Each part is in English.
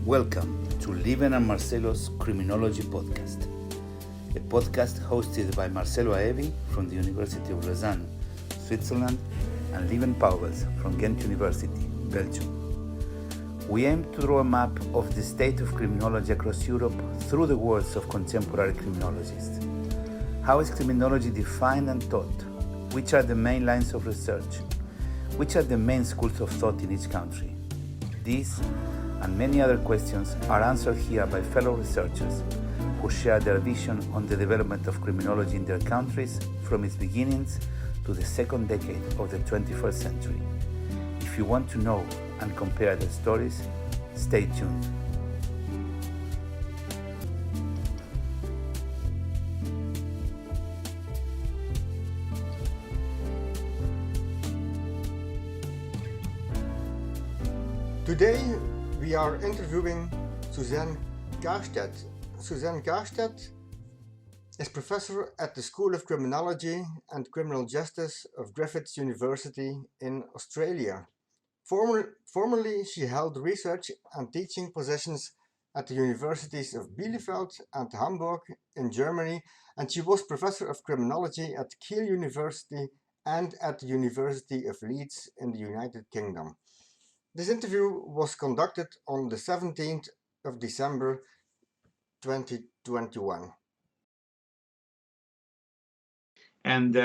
Welcome to Lieven and Marcelo's Criminology podcast, a podcast hosted by Marcelo Aevi from the University of Lausanne, Switzerland, and Lieven Pauwels from Ghent University, Belgium. We aim to draw a map of the state of criminology across Europe through the words of contemporary criminologists. How is criminology defined and taught? Which are the main lines of research? Which are the main schools of thought in each country? These and many other questions are answered here by fellow researchers who share their vision on the development of criminology in their countries from its beginnings to the second decade of the 21st century. If you want to know and compare their stories, stay tuned. Today we are interviewing Susanne Karstedt. Susanne Karstedt is professor at the School of Criminology and Criminal Justice of Griffiths University in Australia. Formerly, she held research and teaching positions at the Universities of Bielefeld and Hamburg in Germany, and she was professor of criminology at Keele University and at the University of Leeds in the United Kingdom. This interview was conducted on the 17th of December 2021. And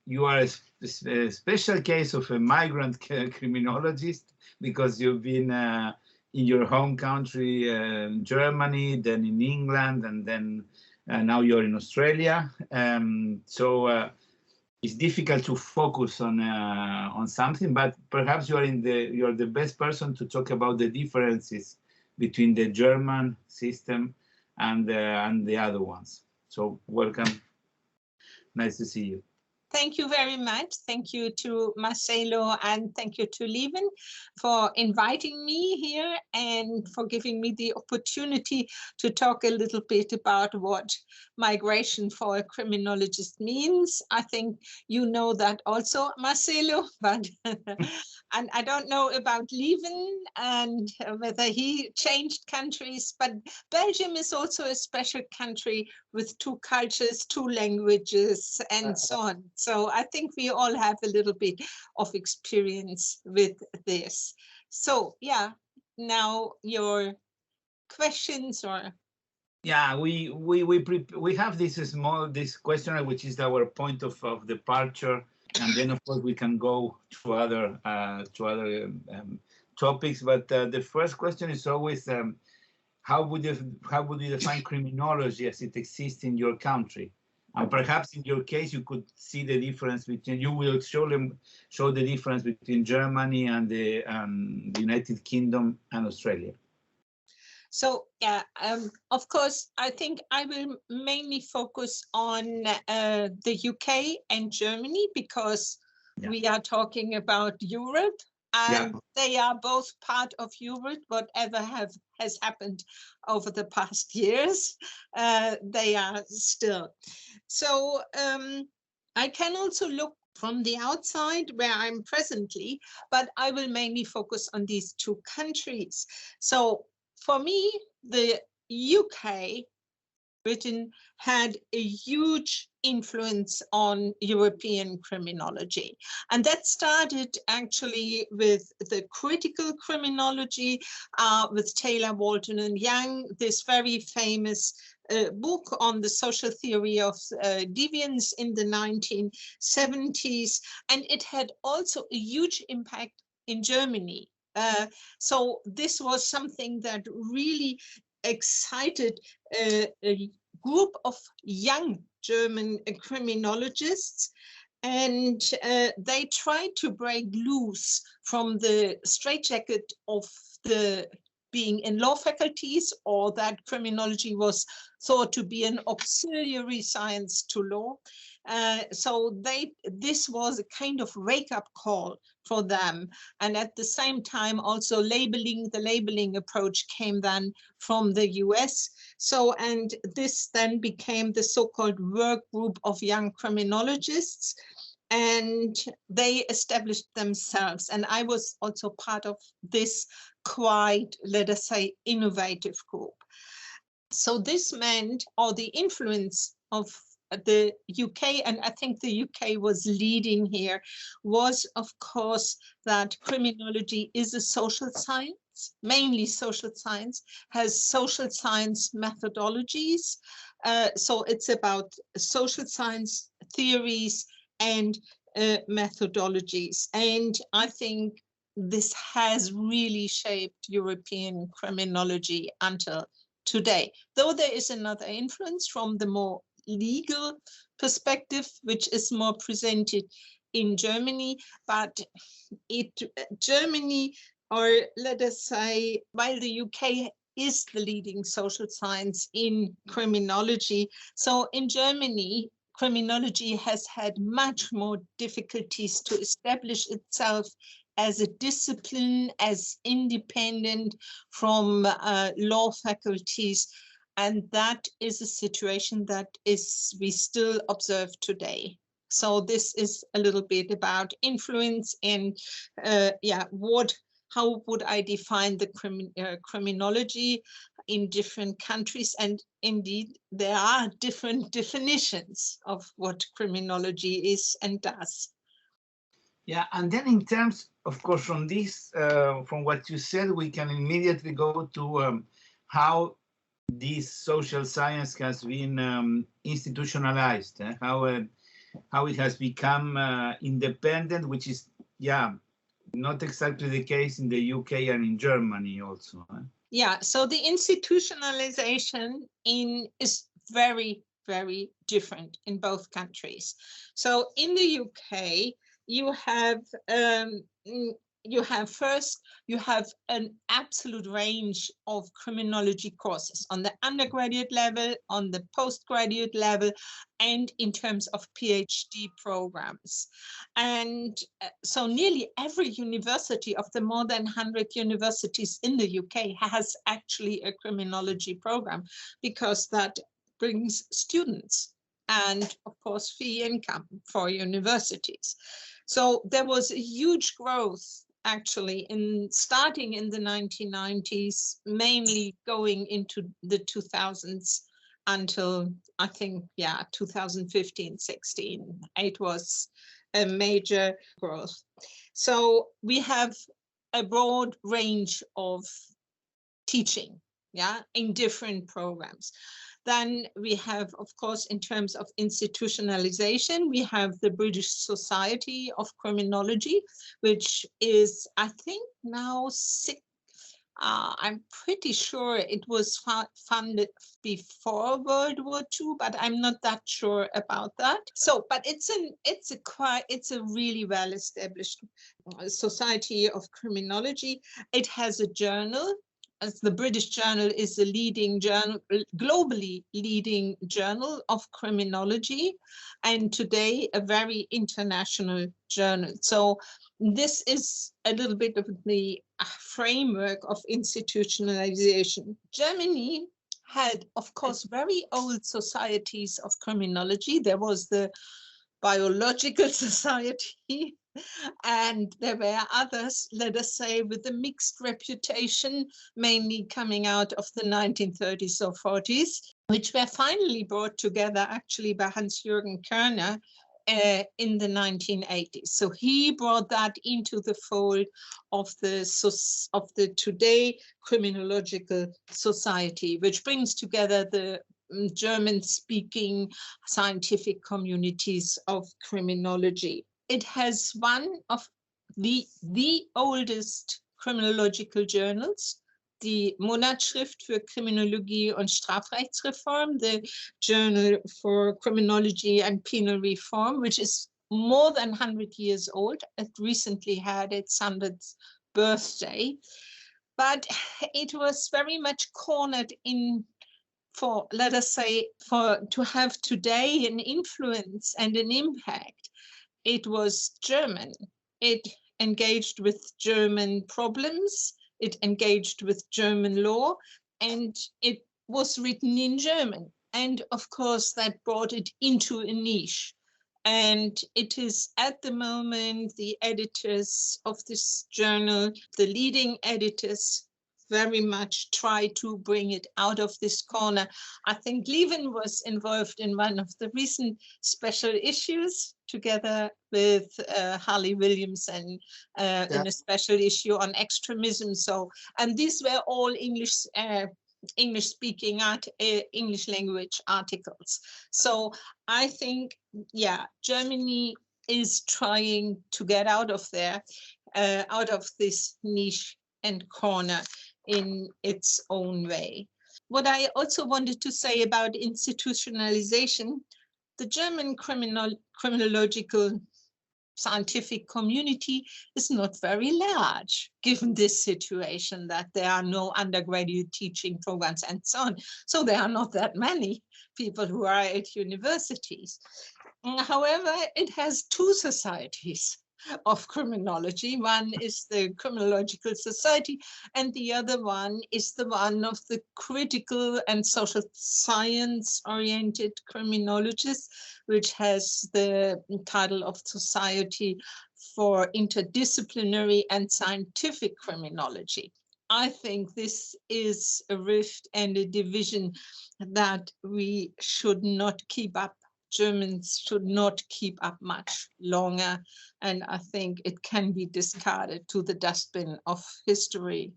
you are a special case of a migrant criminologist because you've been in your home country, Germany, then in England, and then now you're in Australia. It's difficult to focus on something, but perhaps you're the best person to talk about the differences between the German system and the other ones. So welcome. Nice to see you. Thank you very much. Thank you to Marcelo and thank you to Lieven for inviting me here and for giving me the opportunity to talk a little bit about what migration for a criminologist means. I think you know that also, Marcelo, but and I don't know about Lieven and whether he changed countries, but Belgium is also a special country with two cultures, two languages, and so on. So I think we all have a little bit of experience with this. So yeah, now your questions or. Yeah, we have this questionnaire, which is our point of departure, and then of course we can go to other topics. But the first question is always, how would you define criminology as it exists in your country? And perhaps in your case, you could see the difference between. You will show the difference between Germany and the United Kingdom and Australia. So yeah, of course, I think I will mainly focus on the UK and Germany because we are talking about Europe. And they are both part of Europe, whatever has happened over the past years, they are still. So I can also look from the outside where I'm presently, but I will mainly focus on these two countries. So for me, the UK, Britain, had a huge influence on European criminology. And that started actually with the critical criminology, with Taylor, Walton and Young, this very famous book on the social theory of deviance in the 1970s. And it had also a huge impact in Germany. So this was something that really excited a group of young German criminologists, and they tried to break loose from the straitjacket of the being in law faculties, or that criminology was thought to be an auxiliary science to law. So this was a kind of wake-up call for them. And at the same time, also the labeling approach came then from the US. So, and this then became the so-called work group of young criminologists. And they established themselves. And I was also part of this quite, let us say, innovative group. So this meant, or the influence of the UK, and I think the UK was leading here, was of course that criminology is a social science, mainly social science, has social science methodologies. So it's about social science theories and methodologies. And I think this has really shaped European criminology until today, though there is another influence from the more legal perspective, which is more presented in Germany, but Germany, or let us say, while the UK is the leading social science in criminology, so in Germany, criminology has had much more difficulties to establish itself as a discipline, as independent from law faculties. And that is a situation that we still observe today. So this is a little bit about influence and how would I define the criminology in different countries? And indeed, there are different definitions of what criminology is and does. Yeah, and then in terms, of course, from this, from what you said, we can immediately go to how this social science has been institutionalized, how it has become independent, which is, not exactly the case in the UK and in Germany also. Yeah, so the institutionalization is very, very different in both countries. So in the UK, you have an absolute range of criminology courses on the undergraduate level, on the postgraduate level, and in terms of PhD programs. And so nearly every university of the more than 100 universities in the UK has actually a criminology program, because that brings students and, of course, fee income for universities. So there was a huge growth actually starting in the 1990s, mainly going into the 2000s until I think, 2015, 16, it was a major growth. So we have a broad range of teaching, in different programs. Then we have, of course, in terms of institutionalization, we have the British Society of Criminology, which is, I think, now I'm pretty sure it was funded before World War II, but I'm not that sure about that. So, but it's a really well-established society of criminology. It has a journal. As the British Journal is a leading journal, globally leading journal of criminology, and today a very international journal. So this is a little bit of the framework of institutionalization. Germany had, of course, very old societies of criminology. There was the Biological Society, and there were others, let us say, with a mixed reputation, mainly coming out of the 1930s or 40s, which were finally brought together actually by Hans-Jürgen Körner in the 1980s. So he brought that into the fold of the today Criminological Society, which brings together the German-speaking scientific communities of criminology. It has one of the oldest criminological journals, die Monatsschrift für Kriminologie und Strafrechtsreform, the Journal for Criminology and Penal Reform, which is more than 100 years old. It recently had its 100th birthday, but it was very much cornered in to have today an influence and an impact. It was German. It engaged with German problems. It engaged with German law, and it was written in German. And of course, that brought it into a niche. And it is at the moment the editors of this journal, the leading editors, very much try to bring it out of this corner. I think Lieven was involved in one of the recent special issues together with Harley Williams and in a special issue on extremism. So, and these were all English-speaking English language articles. So I think, yeah, Germany is trying to get out of there, out of this niche and corner in its own way. What I also wanted to say about institutionalization, the German criminological scientific community is not very large, given this situation that there are no undergraduate teaching programs and so on. So there are not that many people who are at universities. However, it has two societies of criminology. One is the Criminological Society, and the other one is the one of the critical and social science-oriented criminologists, which has the title of Society for Interdisciplinary and Scientific Criminology. I think this is a rift and a division that we should not keep up. Germans should not keep up much longer, and I think it can be discarded to the dustbin of history.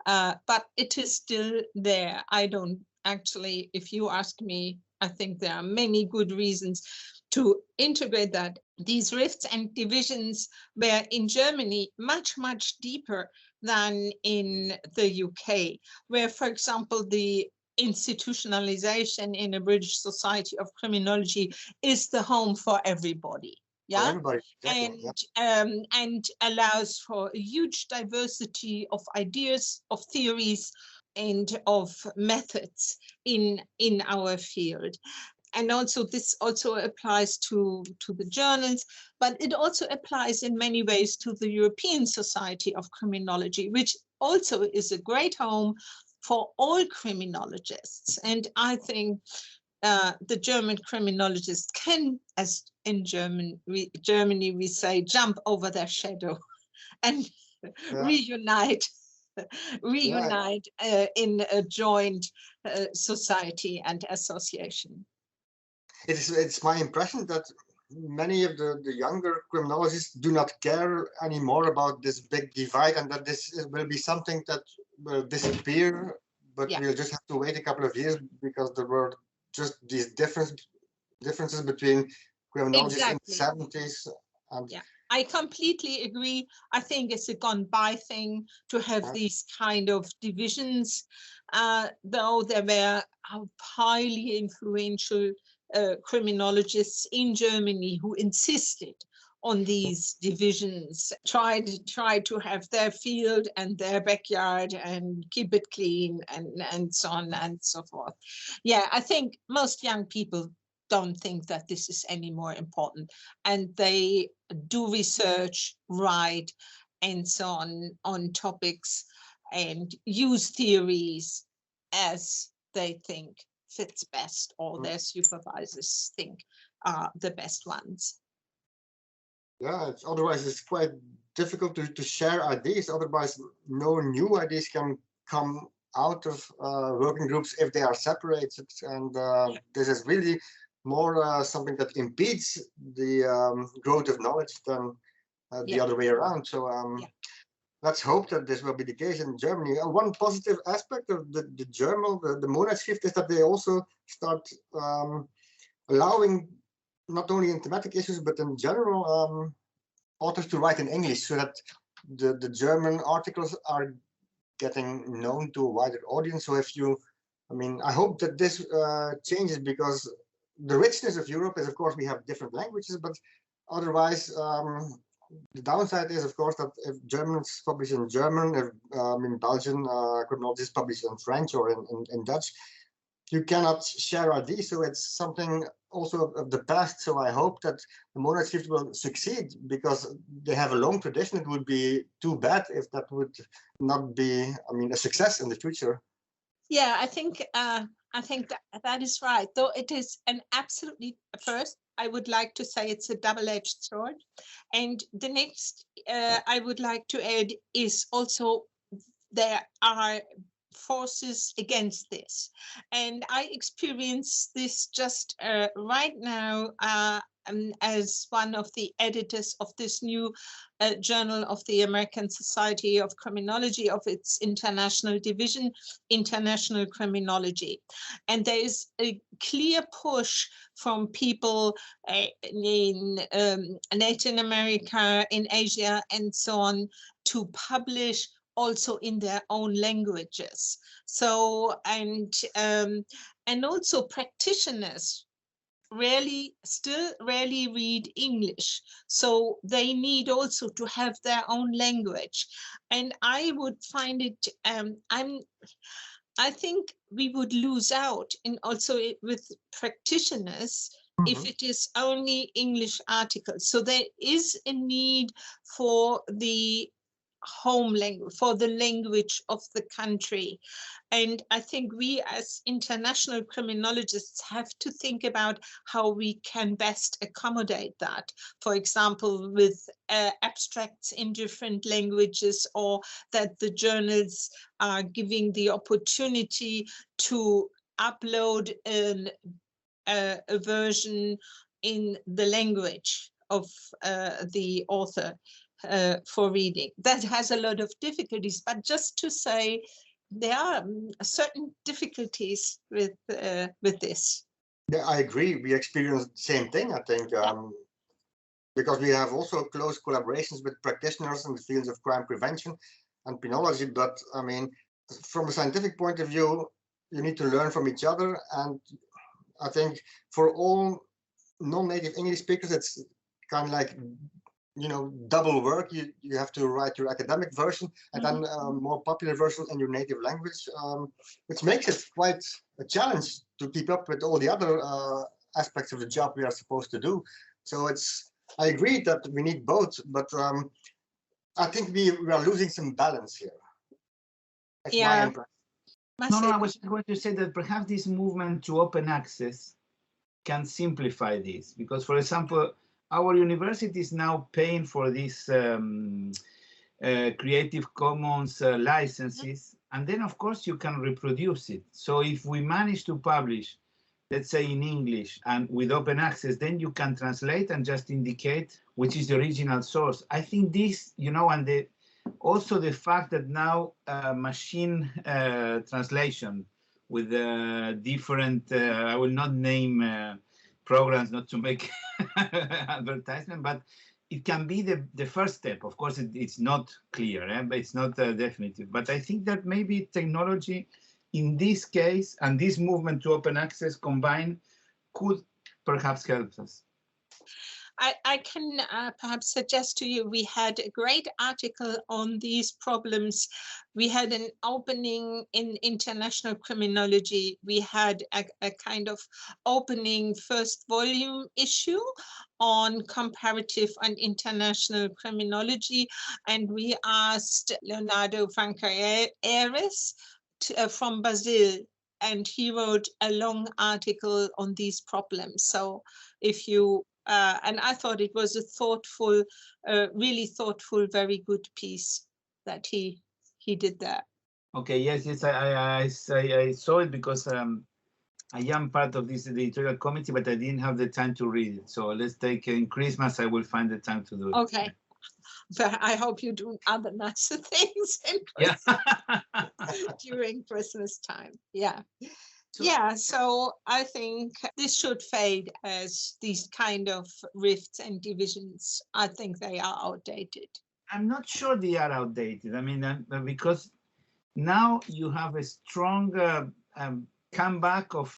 But it is still there. I don't actually, if you ask me, I think there are many good reasons to integrate that. These rifts and divisions were in Germany much, much deeper than in the UK, where, for example, the institutionalization in a British Society of Criminology is the home for everybody. Yeah, everybody, exactly. And allows for a huge diversity of ideas, of theories, and of methods in our field. And also this also applies to the journals, but it also applies in many ways to the European Society of Criminology, which also is a great home for all criminologists. And I think the German criminologists can, as in Germany we say, jump over their shadow and reunite in a joint society and association. It's my impression that many of the younger criminologists do not care anymore about this big divide, and that this will be something that will disappear, but we'll just have to wait a couple of years, because there were just these differences between criminologists in the 70s. And I completely agree. I think it's a gone by thing to have these kind of divisions, though there were highly influential criminologists in Germany who insisted on these divisions, tried to have their field and their backyard and keep it clean and so on and so forth. Yeah, I think most young people don't think that this is any more important, and they do research, write, and so on topics, and use theories as they think fits best, or their supervisors think are the best ones. Yeah, otherwise it's quite difficult to share ideas. Otherwise, no new ideas can come out of working groups if they are separated. And this is really more something that impedes the growth of knowledge than the other way around. So let's hope that this will be the case in Germany. One positive aspect of the journal, the Monatsschrift, is that they also start allowing not only in thematic issues, but in general, authors to write in English, so that the German articles are getting known to a wider audience. So if you, I hope that this changes, because the richness of Europe is, of course, we have different languages, but otherwise, the downside is, of course, that if Germans publish in German, if in Belgian criminologists publish in French or in Dutch, you cannot share ideas. So it's something also of the past. So I hope that the Monatsschrift will succeed, because they have a long tradition. It would be too bad if that would not be, a success in the future. Yeah, I think that is right. Though it is an absolutely, first, I would like to say it's a double-edged sword. And the next I would like to add is also there are forces against this. And I experience this just right now as one of the editors of this new journal of the American Society of Criminology, of its international division, International Criminology. And there is a clear push from people in Latin America, in Asia, and so on, to publish also in their own languages. So, and also practitioners still rarely read English. So they need also to have their own language. And I would find it, I think we would lose out in also with practitioners if it is only English articles. So there is a need for the home language, for the language of the country. And I think we as international criminologists have to think about how we can best accommodate that. For example, with abstracts in different languages, or that the journals are giving the opportunity to upload a version in the language of the author for reading. That has a lot of difficulties, but just to say there are certain difficulties with this. Yeah, I agree. We experience the same thing, I think, because we have also close collaborations with practitioners in the fields of crime prevention and penology. But I mean, from a scientific point of view, you need to learn from each other. And I think for all non-native English speakers, it's kind of like, you know, double work. You have to write your academic version and then a more popular version in your native language, which makes it quite a challenge to keep up with all the other aspects of the job we are supposed to do. So I agree that we need both, but I think we are losing some balance here. That's my impression. No, I was going to say that perhaps this movement to open access can simplify this, because, for example, our university is now paying for these Creative Commons licenses, and then of course you can reproduce it. So if we manage to publish, let's say in English and with open access, then you can translate and just indicate which is the original source. I think this, you know, and also the fact that now machine translation with different, I will not name programs, not to make advertisement, but it can be the first step. Of course, it's not clear, but it's not definitive. But I think that maybe technology in this case and this movement to open access combined could perhaps help us. I can perhaps suggest to you, we had a great article on these problems. We had an opening in International Criminology. We had a kind of opening first volume issue on comparative and international criminology. And we asked Leonardo Francaeres from Brazil, and he wrote a long article on these problems. So if you and I thought it was a thoughtful, really thoughtful, very good piece that he did there. Okay, yes, I saw it because I am part of this editorial committee, but I didn't have the time to read it. So let's take in Christmas, I will find the time to do it. Okay. But I hope you do other nicer things in Christmas, during Christmas time. Yeah. So I think this should fade, as these kind of rifts and divisions, I think they are outdated. I'm not sure they are outdated. I mean, because now you have a strong comeback of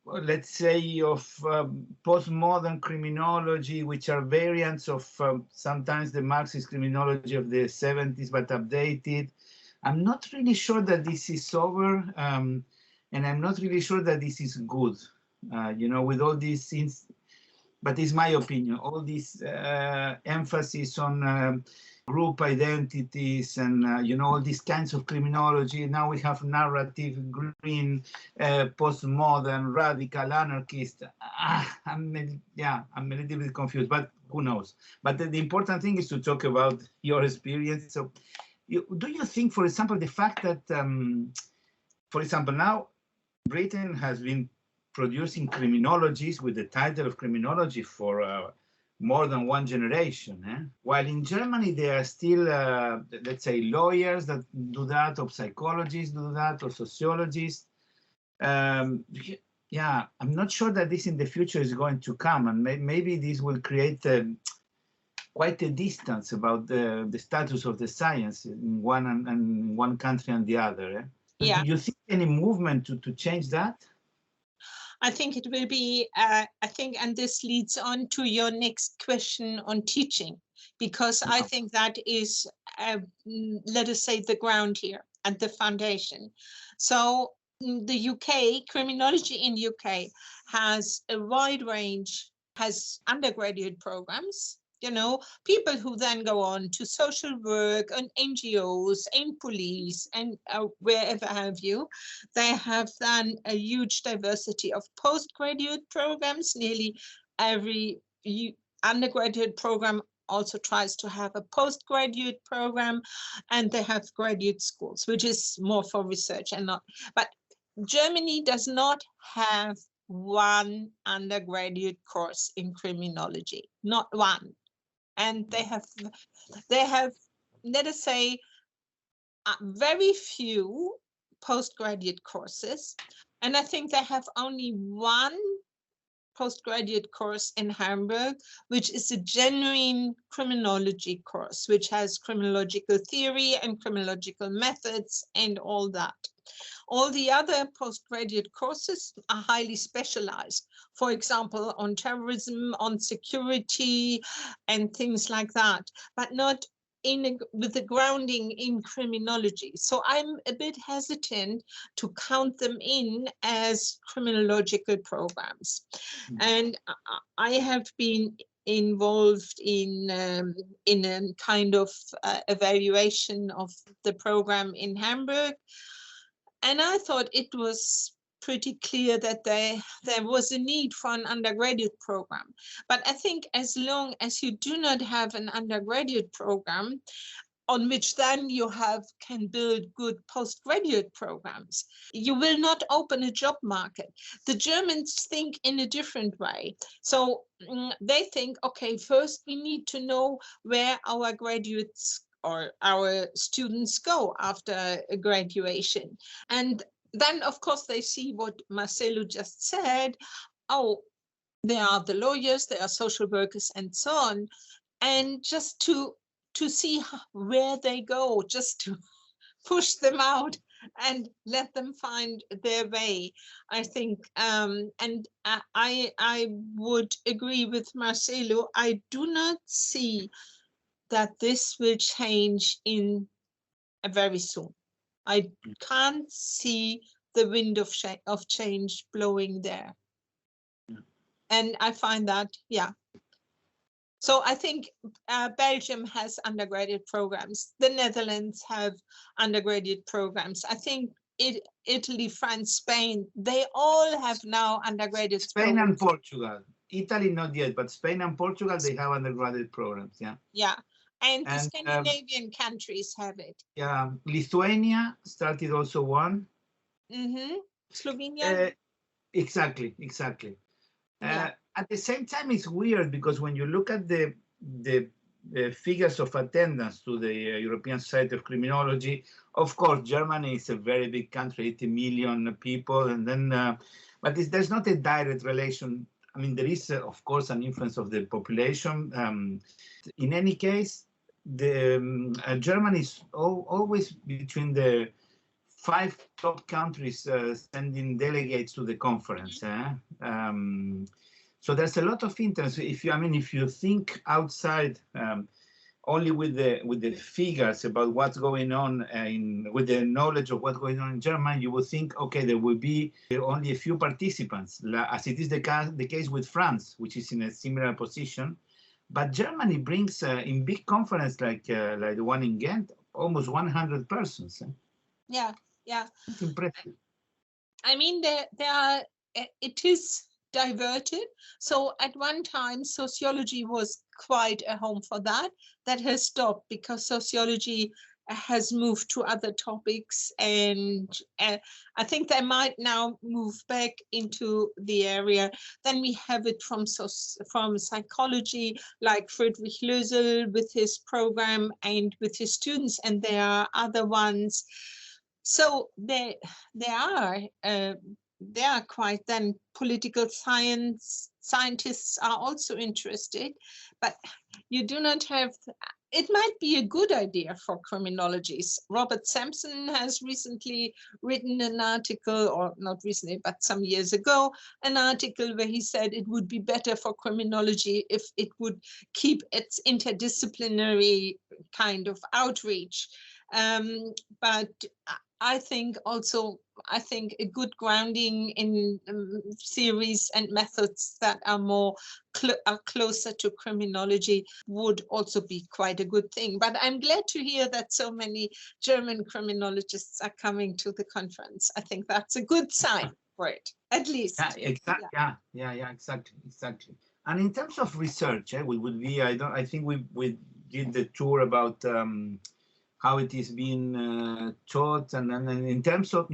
let's say, of postmodern criminology, which are variants of sometimes the Marxist criminology of the 70s, but updated. I'm not really sure that this is over. And I'm not really sure that this is good, you know, with all these things, but it's my opinion, all this emphasis on group identities and, all these kinds of criminology. Now we have narrative, green, postmodern, radical, anarchist. I'm a little bit confused, but who knows? But the important thing is to talk about your experience. So do you think, for example, the fact that, for example, now Britain has been producing criminologies with the title of criminology for more than one generation, while in Germany there are still, let's say, lawyers that do that, or psychologists do that, or sociologists. I'm not sure that this in the future is going to come, and maybe this will create quite a distance about the status of the science in one country and the other. Yeah. Do you see any movement to change that? I think it will be, and this leads on to your next question on teaching, because I think that is, let us say, the ground here and the foundation. So the UK, criminology in UK has a wide range, has undergraduate programs, people who then go on to social work and NGOs and police and wherever have you. They have then a huge diversity of postgraduate programs. Nearly every undergraduate program also tries to have a postgraduate program, and they have graduate schools, which is more for research and not. But Germany does not have one undergraduate course in criminology, not one. And they have, let us say, very few postgraduate courses. And I think they have only one postgraduate course in Hamburg, which is a genuine criminology course, which has criminological theory and criminological methods and all that. All the other postgraduate courses are highly specialized, for example, on terrorism, on security, and things like that, but not with the grounding in criminology. So I'm a bit hesitant to count them in as criminological programs. And I have been involved in a kind of evaluation of the program in Hamburg. And I thought it was pretty clear that there was a need for an undergraduate program. But I think as long as you do not have an undergraduate program on which then you can build good postgraduate programs, you will not open a job market. The Germans think in a different way. So they think, okay, first we need to know where our graduates or our students go after graduation. And then, of course, they see what Marcelo just said. Oh, there are the lawyers, there are social workers, and so on. And just to see where they go, just to push them out and let them find their way, I think. And I would agree with Marcelo. I do not see that this will change in very soon. I can't see the wind of change blowing there. And I find that, So I think Belgium has undergraduate programs. The Netherlands have undergraduate programs. I think Italy, France, Spain, they all have now undergraduate Spain programs. And Portugal. Italy, not yet, but Spain and Portugal, they have undergraduate programs, Yeah, and the Scandinavian countries have it. Yeah, Lithuania started also one. Slovenia? Exactly. At the same time, it's weird because when you look at the figures of attendance to the European Society of Criminology, of course, Germany is a very big country, 80 million people, and then, but there's not a direct relation. I mean, there is, of course, an influence of the population. In any case, Germany is always between the 5 top countries sending delegates to the conference. So there's a lot of interest. If you think outside only with the figures about what's going on with the knowledge of what's going on in Germany, you would think, okay, there will be only a few participants, as it is the case with France, which is in a similar position. But Germany brings in big conference like the one in Ghent, almost 100 persons. Yeah, yeah. It's impressive. I mean, there are, it is diverted. So at one time, sociology was quite a home for that. That has stopped because sociology has moved to other topics, and I think they might now move back into the area. Then we have it from psychology, like Friedrich Lösel with his program and with his students, and there are other ones. So there are quite, then political scientists are also interested, but you do not have. It might be a good idea for criminologists. Robert Sampson has recently written an article, or not recently, but some years ago, an article where he said it would be better for criminology if it would keep its interdisciplinary kind of outreach. But I think a good grounding in theories and methods that are more are closer to criminology would also be quite a good thing. But I'm glad to hear that so many German criminologists are coming to the conference. I think that's a good sign for it, at least. Yeah, exactly. Yeah, exactly. And in terms of research, we would be. I think we did the tour about how it is being taught, and then in terms of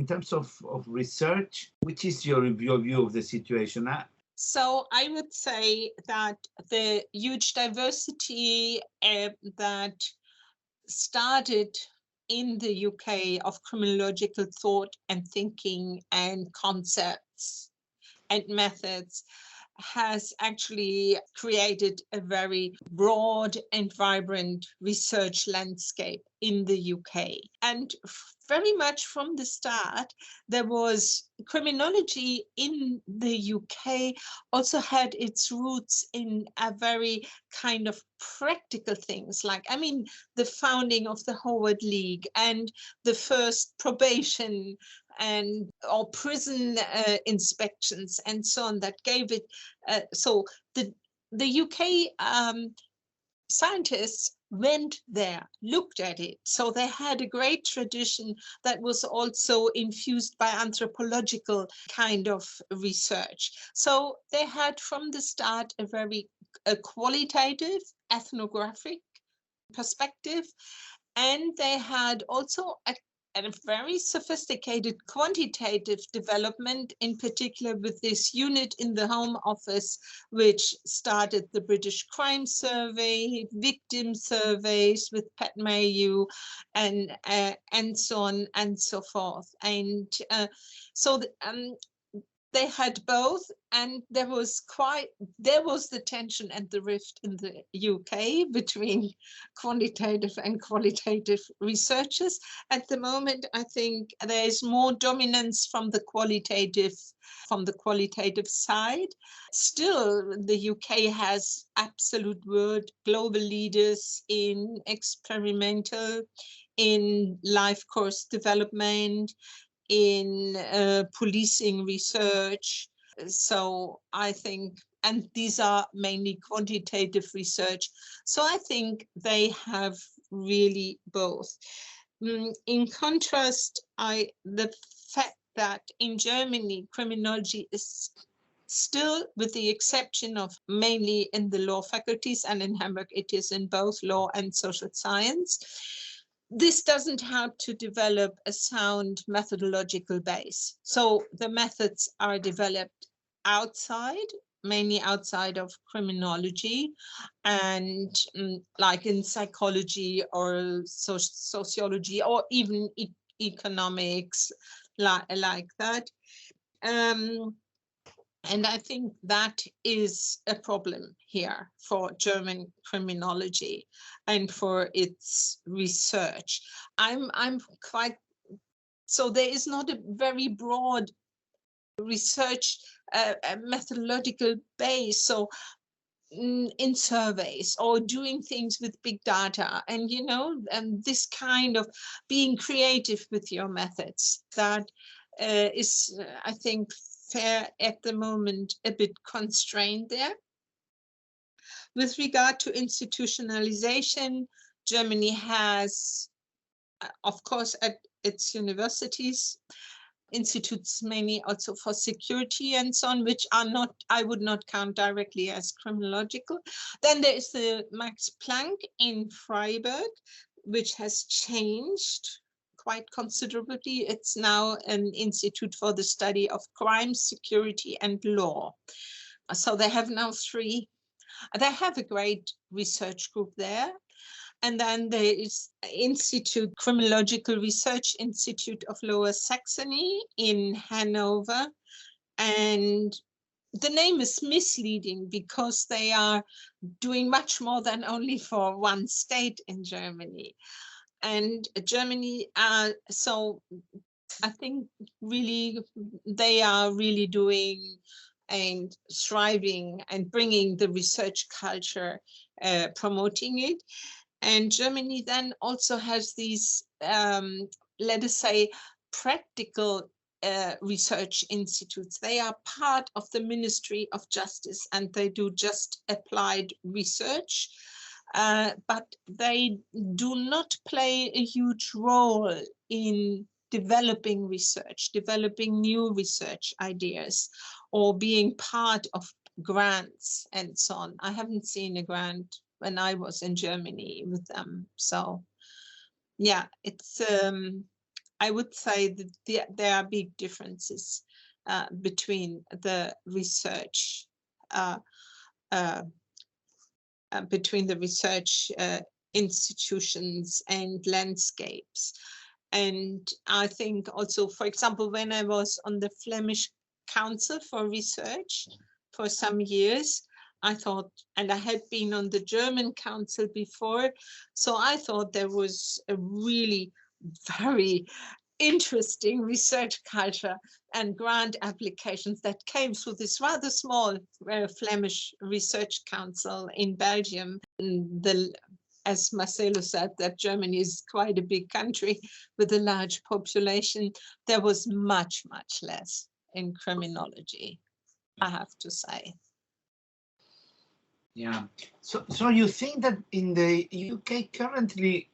research, which is your view of the situation? So I would say that the huge diversity that started in the UK of criminological thought and thinking and concepts and methods has actually created a very broad and vibrant research landscape in the UK. And very much from the start, there was criminology in the UK also had its roots in a very kind of practical things, like, I mean, the founding of the Howard League and the first probation and or prison inspections and so on, that gave it. So the UK scientists went there, looked at it. So they had a great tradition that was also infused by anthropological kind of research. So they had from the start a very qualitative ethnographic perspective, and they had also a very sophisticated quantitative development, in particular with this unit in the Home Office, which started the British Crime Survey, victim surveys with Pat Mayhew, and so on and so forth. And they had both, and there was the tension and the rift in the UK between quantitative and qualitative researchers. At the moment, I think there is more dominance from the qualitative side. Still, the UK has absolute world global leaders in experimental, in life course development, in policing research. So I think, and these are mainly quantitative research. So I think they have really both. In contrast, the fact that in Germany, criminology is still, with the exception of mainly in the law faculties, and in Hamburg it is in both law and social science, this doesn't help to develop a sound methodological base. So the methods are developed outside, mainly outside of criminology, and like in psychology or sociology, or even economics, like that. And I think that is a problem here for German criminology and for its research. I'm quite, so there is not a very broad research methodological base. So in surveys or doing things with big data, and this kind of being creative with your methods, that is, I think, fair at the moment a bit constrained there. With regard to institutionalization, Germany has, of course, at its universities, institutes mainly also for security and so on, which are not, I would not count directly as criminological. Then there is the Max Planck in Freiburg, which has changed quite considerably. It's now an institute for the study of crime, security, and law. So they have now three. They have a great research group there. And then there is Criminological Research Institute of Lower Saxony in Hanover. And the name is misleading because they are doing much more than only for one state in Germany. And Germany, so I think really they are really doing and thriving and bringing the research culture, promoting it. And Germany then also has these, let us say, practical research institutes. They are part of the Ministry of Justice and they do just applied research, but they do not play a huge role in developing research, developing new research ideas, or being part of grants and so on. I haven't seen a grant when I was in Germany with them. So yeah, it's, I would say that there are big differences between the research institutions and landscapes. And I think also, for example, when I was on the Flemish Council for Research for some years, I thought, and I had been on the German Council before, so I thought there was a really very interesting research culture and grant applications that came through this rather small Flemish Research Council in Belgium. As Marcelo said, that Germany is quite a big country with a large population. There was much, much less in criminology, I have to say. Yeah. So you think that in the UK currently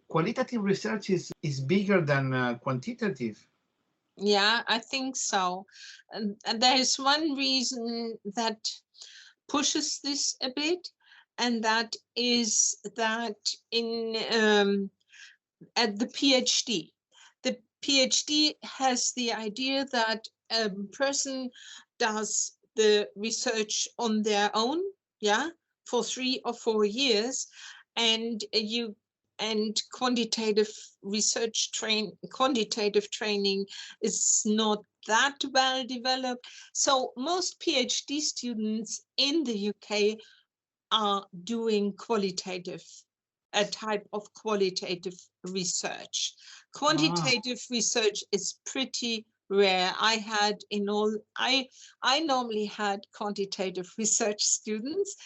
qualitative research is bigger than quantitative? Yeah, I think so. And there is one reason that pushes this a bit, and that is that in at the PhD has the idea that a person does the research on their own, yeah, for 3 or 4 years, and quantitative training is not that well developed. So most PhD students in the UK are doing a type of qualitative research. Quantitative research is pretty rare. I normally had quantitative research students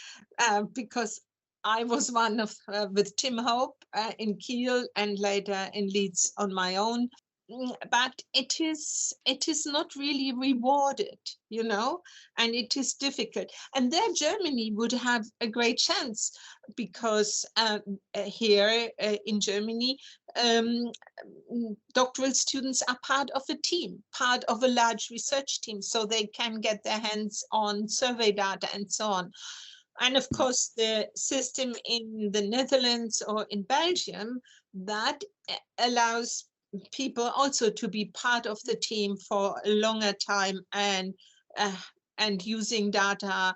because I was one of with Tim Hope in Keele and later in Leeds on my own. But it is not really rewarded, you know, and it is difficult. And there Germany would have a great chance because here in Germany, doctoral students are part of a team, part of a large research team, so they can get their hands on survey data and so on. And of course, the system in the Netherlands or in Belgium, that allows people also to be part of the team for a longer time and using data,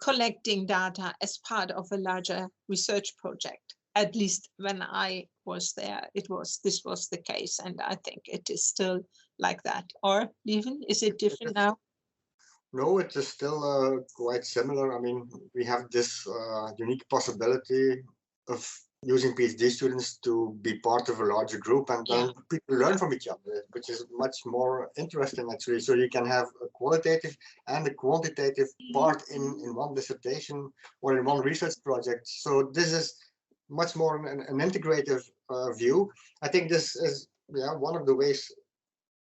collecting data as part of a larger research project. At least when I was there, this was the case, and I think it is still like that. Or Lieven, is it different now? No, it is still quite similar. I mean, we have this unique possibility of using PhD students to be part of a larger group, and then people learn from each other, which is much more interesting actually. So you can have a qualitative and a quantitative part in one dissertation or in one research project. So this is much more an integrative view. I think this is one of the ways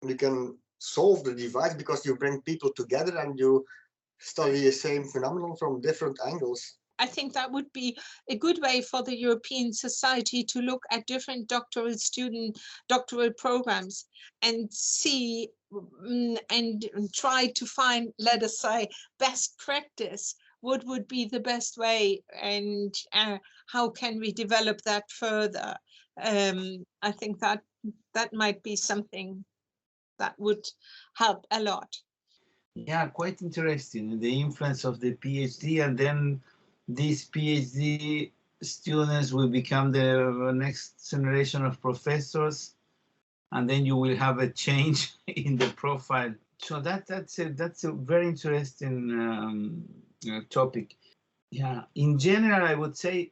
we can solve the divide, because you bring people together and you study the same phenomenon from different angles. I think that would be a good way for the European society to look at different doctoral programs and see and try to find, let us say, best practice. What would be the best way, and how can we develop that further? I think that might be something that would help a lot. Yeah, quite interesting. The influence of the PhD, and then these PhD students will become the next generation of professors, and then you will have a change in the profile. So that's a very interesting topic. Yeah, in general, I would say,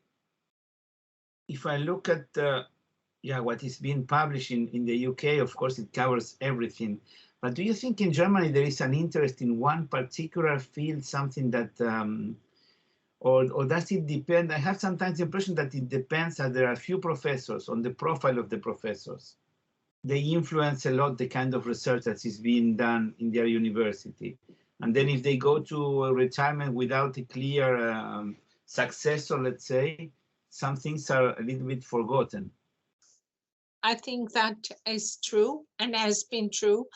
if I look at what is being published in the UK, of course, it covers everything. But do you think in Germany there is an interest in one particular field, something that, or does it depend? I have sometimes the impression that it depends that there are a few professors on the profile of the professors. They influence a lot the kind of research that is being done in their university. And then if they go to retirement without a clear successor, let's say, some things are a little bit forgotten. I think that is true and has been true.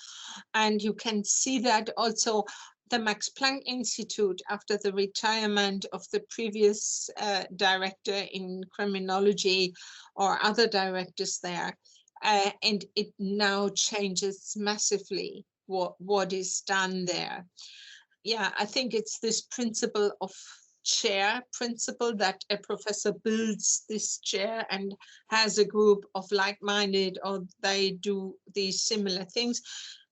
And you can see that also the Max Planck Institute, after the retirement of the previous director in criminology or other directors there, and it now changes massively what is done there. Yeah, I think it's this principle of chair principle, that a professor builds this chair and has a group of like-minded, or they do these similar things.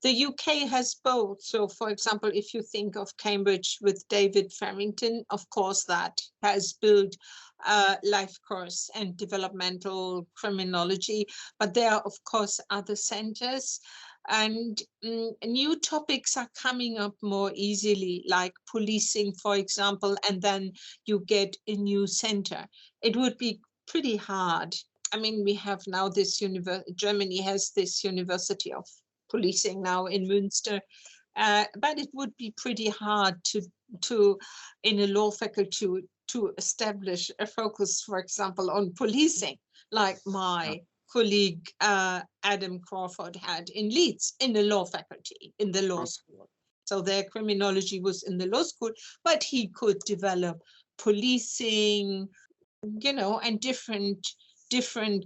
The UK has both. So, for example, if you think of Cambridge with David Farrington, of course, that has built life course and developmental criminology. But there are, of course, other centers. And new topics are coming up more easily, like policing, for example, and then you get a new center. It would be pretty hard. I mean, we have now this Germany has this University of Policing now in Münster, but it would be pretty hard to in a law faculty to establish a focus, for example, on policing, like my colleague Adam Crawford had in Leeds, in the law faculty, in the law school. So their criminology was in the law school, but he could develop policing, you know, and different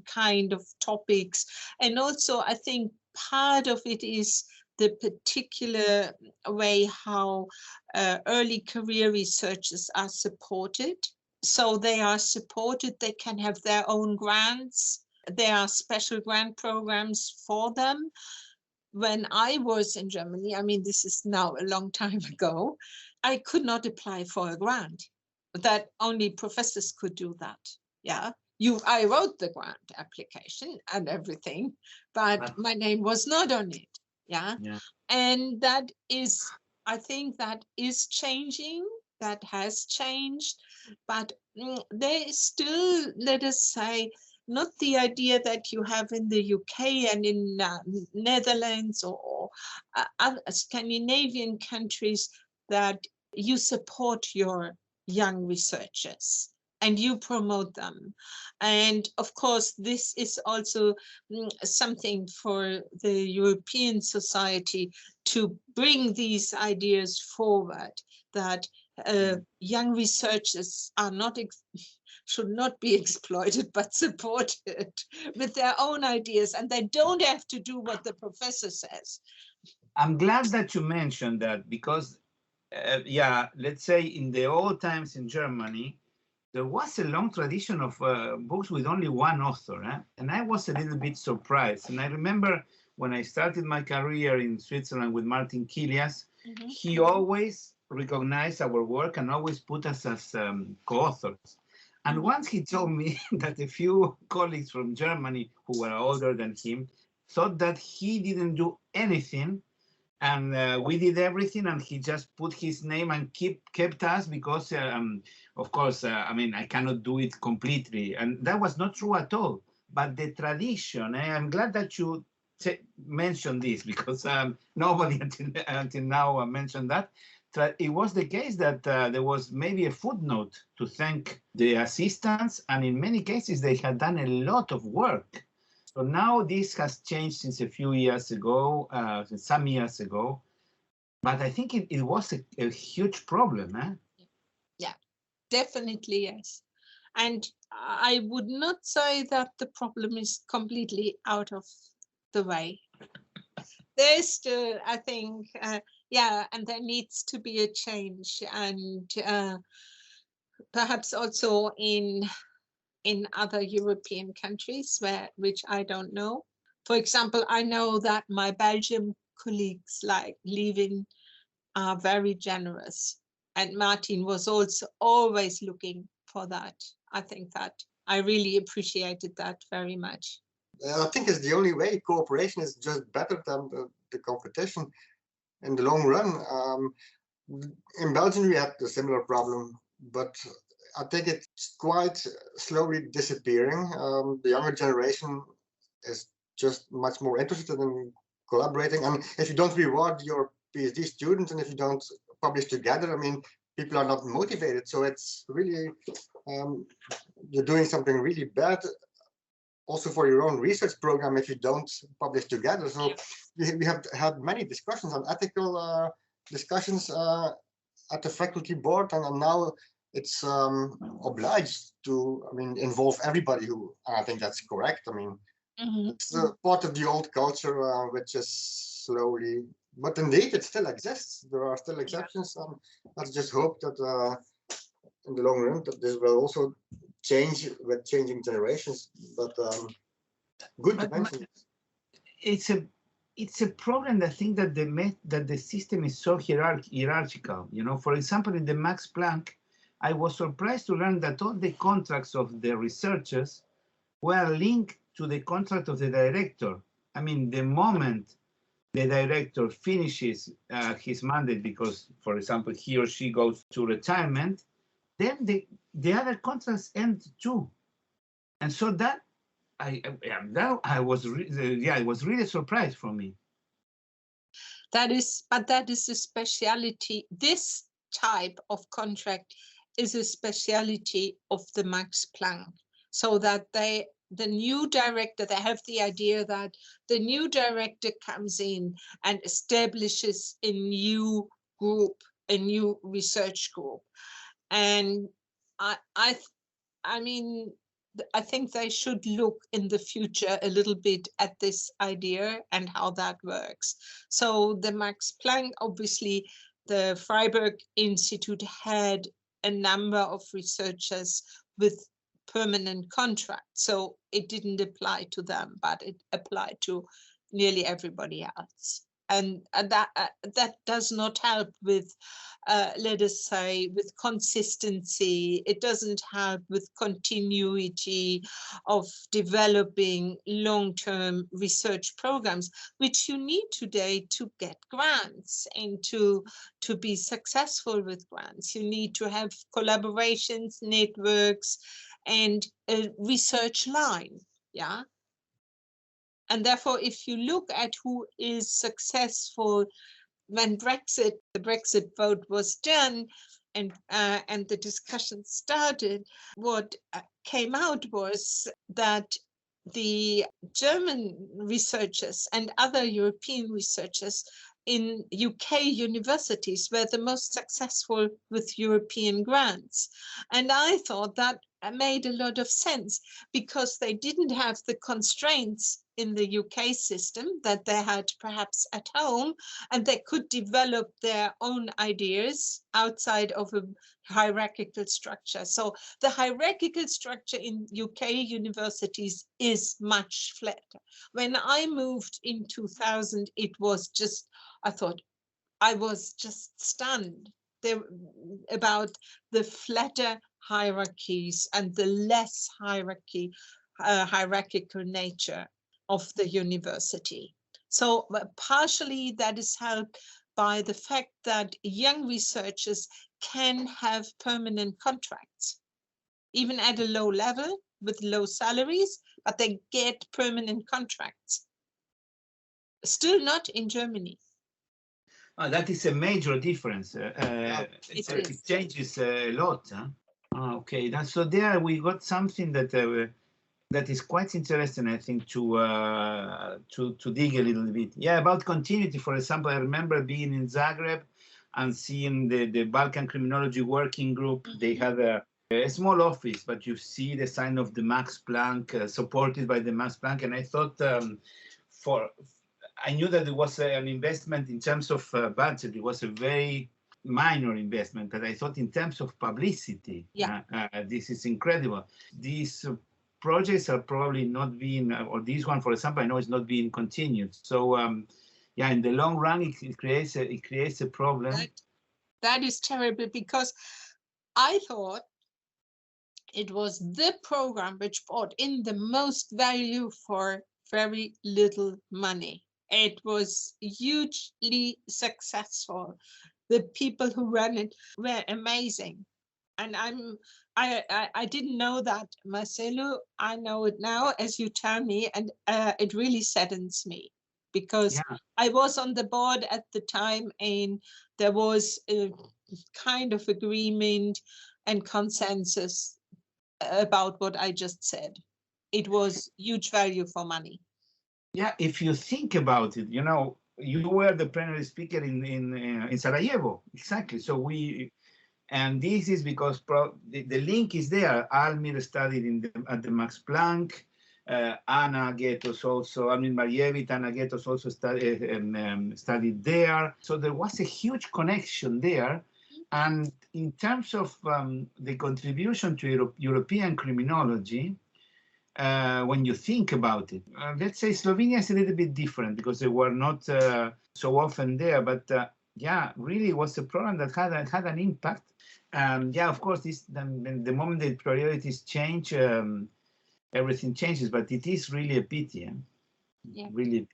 kind of topics. And also, I think part of it is the particular way how early career researchers are supported. So they are supported, they can have their own grants. There are special grant programs for them. When I was in Germany, I mean, this is now a long time ago, I could not apply for a grant. That only professors could do that. Yeah, I wrote the grant application and everything, but my name was not on it. Yeah, and that is, I think that is changing. That has changed, but there is still, let us say, not the idea that you have in the UK and in Netherlands or other Scandinavian countries, that you support your young researchers and you promote them. And of course, this is also something for the European society to bring these ideas forward, that young researchers are not should not be exploited, but supported with their own ideas, and they don't have to do what the professor says. I'm glad that you mentioned that, because, let's say in the old times in Germany, there was a long tradition of books with only one author, and I was a little bit surprised. And I remember when I started my career in Switzerland with Martin Kilias, he always recognized our work and always put us as co-authors. And once he told me that a few colleagues from Germany who were older than him thought that he didn't do anything and we did everything, and he just put his name and kept us because, of course, I mean, I cannot do it completely. And that was not true at all. But the tradition, I'm glad that you mentioned this, because nobody until now mentioned that. it was the case that there was maybe a footnote to thank the assistants, and in many cases they had done a lot of work. So now this has changed since a few years ago, since some years ago, but I think it was a huge problem. Yeah, definitely, yes. And I would not say that the problem is completely out of the way. There's still, I think, and there needs to be a change, and perhaps also in other European countries which I don't know. For example, I know that my Belgian colleagues like Lieven are very generous, and Martin was also always looking for that. I think that I really appreciated that very much. I think it's the only way. Cooperation is just better than the competition in the long run. In Belgium, we had a similar problem, but I think it's quite slowly disappearing. The younger generation is just much more interested in collaborating. And if you don't reward your PhD students and if you don't publish together, I mean, people are not motivated. So it's really, you're doing something really bad also for your own research program if you don't publish together. So we have had many discussions on ethical discussions at the faculty board, and now it's obliged to, I mean, involve everybody who, I think that's correct. I mean, it's part of the old culture, which is slowly, but indeed it still exists. There are still exceptions. Let's just hope that in the long run that this will also change with changing generations. But good to mention. It's a problem. I think that the system is so hierarchical. You know, for example, in the Max Planck, I was surprised to learn that all the contracts of the researchers were linked to the contract of the director. I mean, the moment the director finishes his mandate, because, for example, he or she goes to retirement, then the other contracts end too. And so that it was really a surprise for me. That is a speciality. This type of contract is a speciality of the Max Planck, so that the new director, they have the idea that the new director comes in and establishes a new group, a new research group. And I mean, I think they should look in the future a little bit at this idea and how that works. So the Max Planck, obviously, the Freiburg Institute had a number of researchers with permanent contracts. So it didn't apply to them, but it applied to nearly everybody else. And that does not help with, let us say, with consistency. It doesn't help with continuity of developing long-term research programs, which you need today to get grants and to be successful with grants. You need to have collaborations, networks, and a research line, yeah? And therefore, if you look at who is successful, when the Brexit vote was done and the discussion started, what came out was that the German researchers and other European researchers in UK universities were the most successful with European grants. And I thought that made a lot of sense because they didn't have the constraints in the UK system that they had perhaps at home, and they could develop their own ideas outside of a hierarchical structure. So the hierarchical structure in UK universities is much flatter. When I moved in 2000, it was just, I was just stunned about the flatter hierarchies and the less hierarchical nature of the university. So partially that is helped by the fact that young researchers can have permanent contracts, even at a low level with low salaries, but they get permanent contracts. Still not in Germany. That is a major difference. It is. changes a lot. Huh? Okay, so there we got something that is quite interesting, I think, to dig a little bit. Yeah, about continuity. For example, I remember being in Zagreb and seeing the Balkan Criminology Working Group. They had a small office, but you see the sign of the Max Planck, supported by the Max Planck. And I thought, I knew that it was an investment in terms of budget. It was a very minor investment, but I thought in terms of publicity, this is incredible. These projects are probably not being, or this one, for example, I know it's not being continued. So, yeah, in the long run, it creates a problem. That is terrible, because I thought it was the program which brought in the most value for very little money. It was hugely successful. The people who ran it were amazing. And I didn't know that, Marcelo. I know it now as you tell me, and it really saddens me, because I was on the board at the time, and there was a kind of agreement and consensus about what I just said. It was huge value for money. Yeah, if you think about it, you know, you were the plenary speaker in Sarajevo, exactly. So and this is because the link is there. Almir studied at the Max Planck. Anna Getos also, Marjevit, Anna Getos also studied there. So there was a huge connection there. And in terms of the contribution to European criminology, when you think about it, let's say Slovenia is a little bit different because they were not so often there. But yeah, really it was a program that had an impact. Yeah, of course, the moment the priorities change, everything changes. But it is really a pity. Yeah. Really,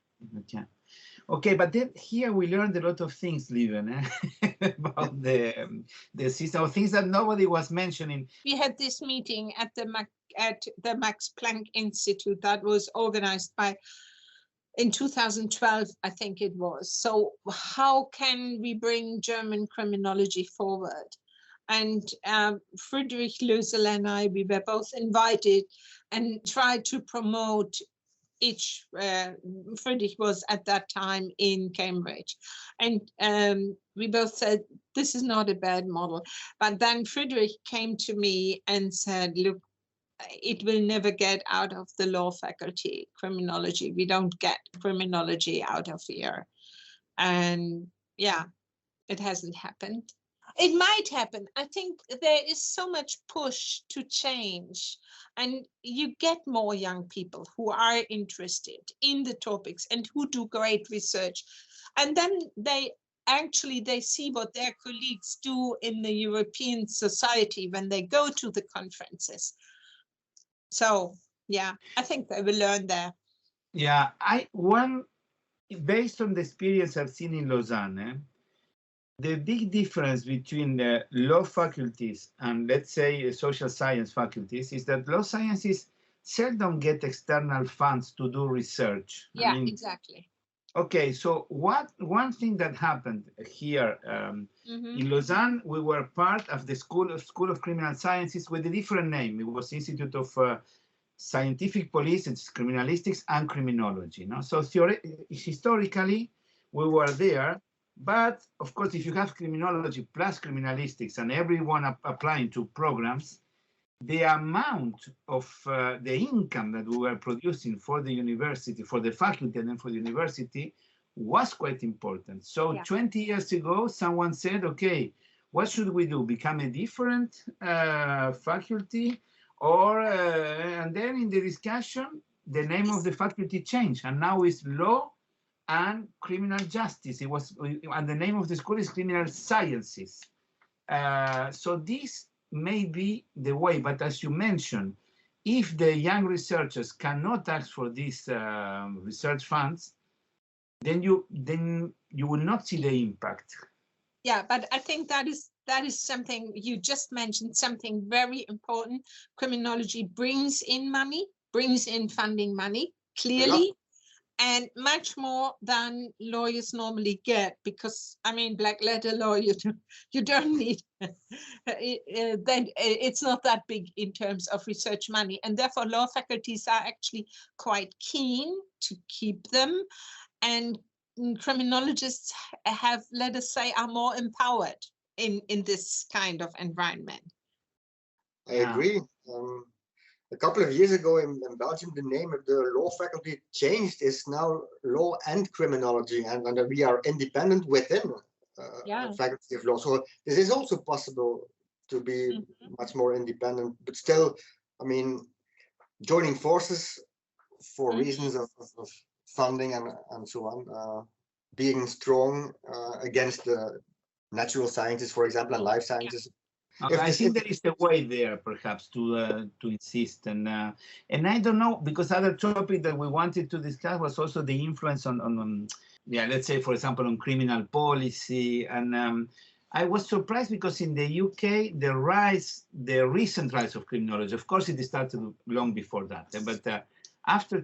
yeah. Okay, but then here we learned a lot of things, Lieven, about the system, of things that nobody was mentioning. We had this meeting at the Max Planck Institute that was organized in 2012, I think it was. So how can we bring German criminology forward? And Friedrich Lösel and I, we were both invited and tried to promote each. Friedrich was at that time in Cambridge, and we both said this is not a bad model. But then Friedrich came to me and said, look, it will never get out of the law faculty, criminology. We don't get criminology out of here. And yeah, it hasn't happened. It might happen. I think there is so much push to change, and you get more young people who are interested in the topics and who do great research. And then they see what their colleagues do in the European society when they go to the conferences. So yeah, I think they will learn there. Yeah, based on the experience I've seen in Lausanne, the big difference between the law faculties and, let's say, social science faculties is that law sciences seldom get external funds to do research. Yeah, exactly. Okay, so one thing that happened here in Lausanne, we were part of the School of Criminal Sciences with a different name. It was Institute of Scientific Police, it's Criminalistics and Criminology. No? So historically, we were there. But of course, if you have criminology plus criminalistics and everyone applying to programs, the amount of the income that we were producing for the university, for the faculty, and then for the university was quite important. So 20 years ago, someone said, okay, what should we do? Become a different faculty? And then in the discussion, the name of the faculty changed, and now it's law and criminal justice. And the name of the school is Criminal Sciences. So this may be the way, but as you mentioned, if the young researchers cannot ask for these research funds, then you will not see the impact. Yeah, but I think that is something you just mentioned, something very important. Criminology brings in money, brings in funding money, clearly. and much more than lawyers normally get, because I mean, black letter law, you don't need then it's not that big in terms of research money, and therefore law faculties are actually quite keen to keep them, and criminologists have, let us say, are more empowered in this kind of environment. I agree. A couple of years ago in Belgium, the name of the law faculty changed. It's now law and criminology, and we are independent within faculty of law. So this is also possible to be much more independent, but still, I mean, joining forces for reasons of funding and so on, being strong against the natural sciences, for example, and life sciences. I think there is a way there, perhaps, to insist, and I don't know, because other topic that we wanted to discuss was also the influence on let's say, for example, on criminal policy, and I was surprised because in the UK the recent rise of criminology, of course, it started long before that, but after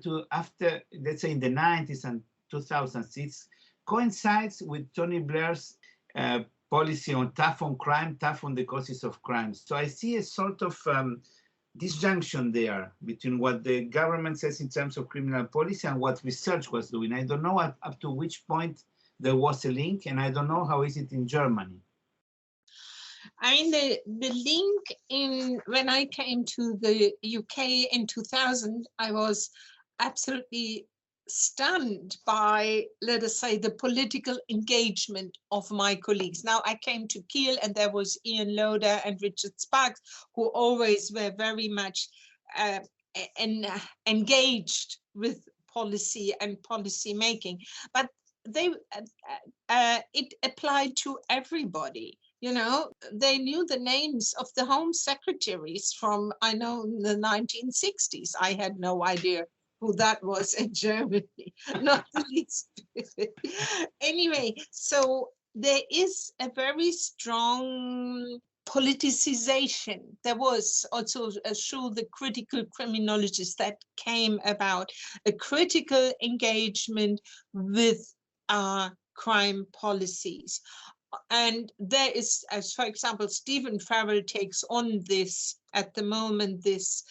let's say in the 90s and 2000s, it coincides with Tony Blair's policy on tough on crime, tough on the causes of crime. So I see a sort of disjunction there between what the government says in terms of criminal policy and what research was doing. I don't know up to which point there was a link, and I don't know how is it in Germany. I mean, the link when I came to the UK in 2000, I was absolutely stunned by, let us say, the political engagement of my colleagues. Now, I came to Keele, and there was Ian Loader and Richard Sparks, who always were very much engaged with policy and policy making. But it applied to everybody. You know, they knew the names of the home secretaries from, I know, the 1960s. I had no idea who that was in Germany, not the least. Anyway, so there is a very strong politicization. There was also, through the critical criminologists, that came about a critical engagement with crime policies. And there is, as for example, Stephen Farrell takes on this at the moment, this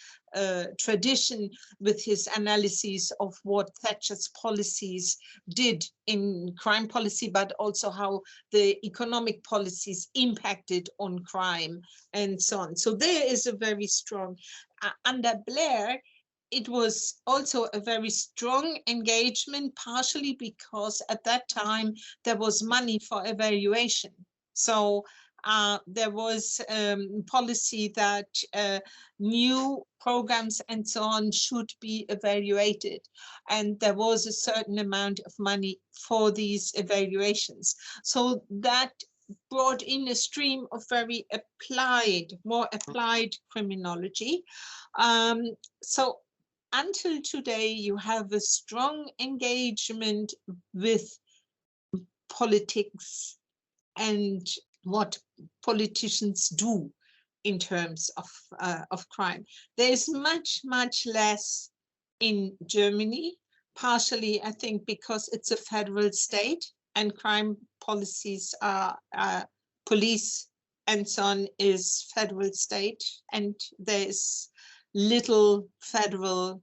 tradition with his analyses of what Thatcher's policies did in crime policy, but also how the economic policies impacted on crime and so on. So there is a very strong, under Blair, it was also a very strong engagement, partially because at that time there was money for evaluation. So there was policy that new programs and so on should be evaluated. And there was a certain amount of money for these evaluations. So that brought in a stream of very more applied criminology. So until today, you have a strong engagement with politics and what politicians do in terms of crime. There is much, much less in Germany, partially, I think, because it's a federal state and crime policies are police and so on is federal state, and there is little federal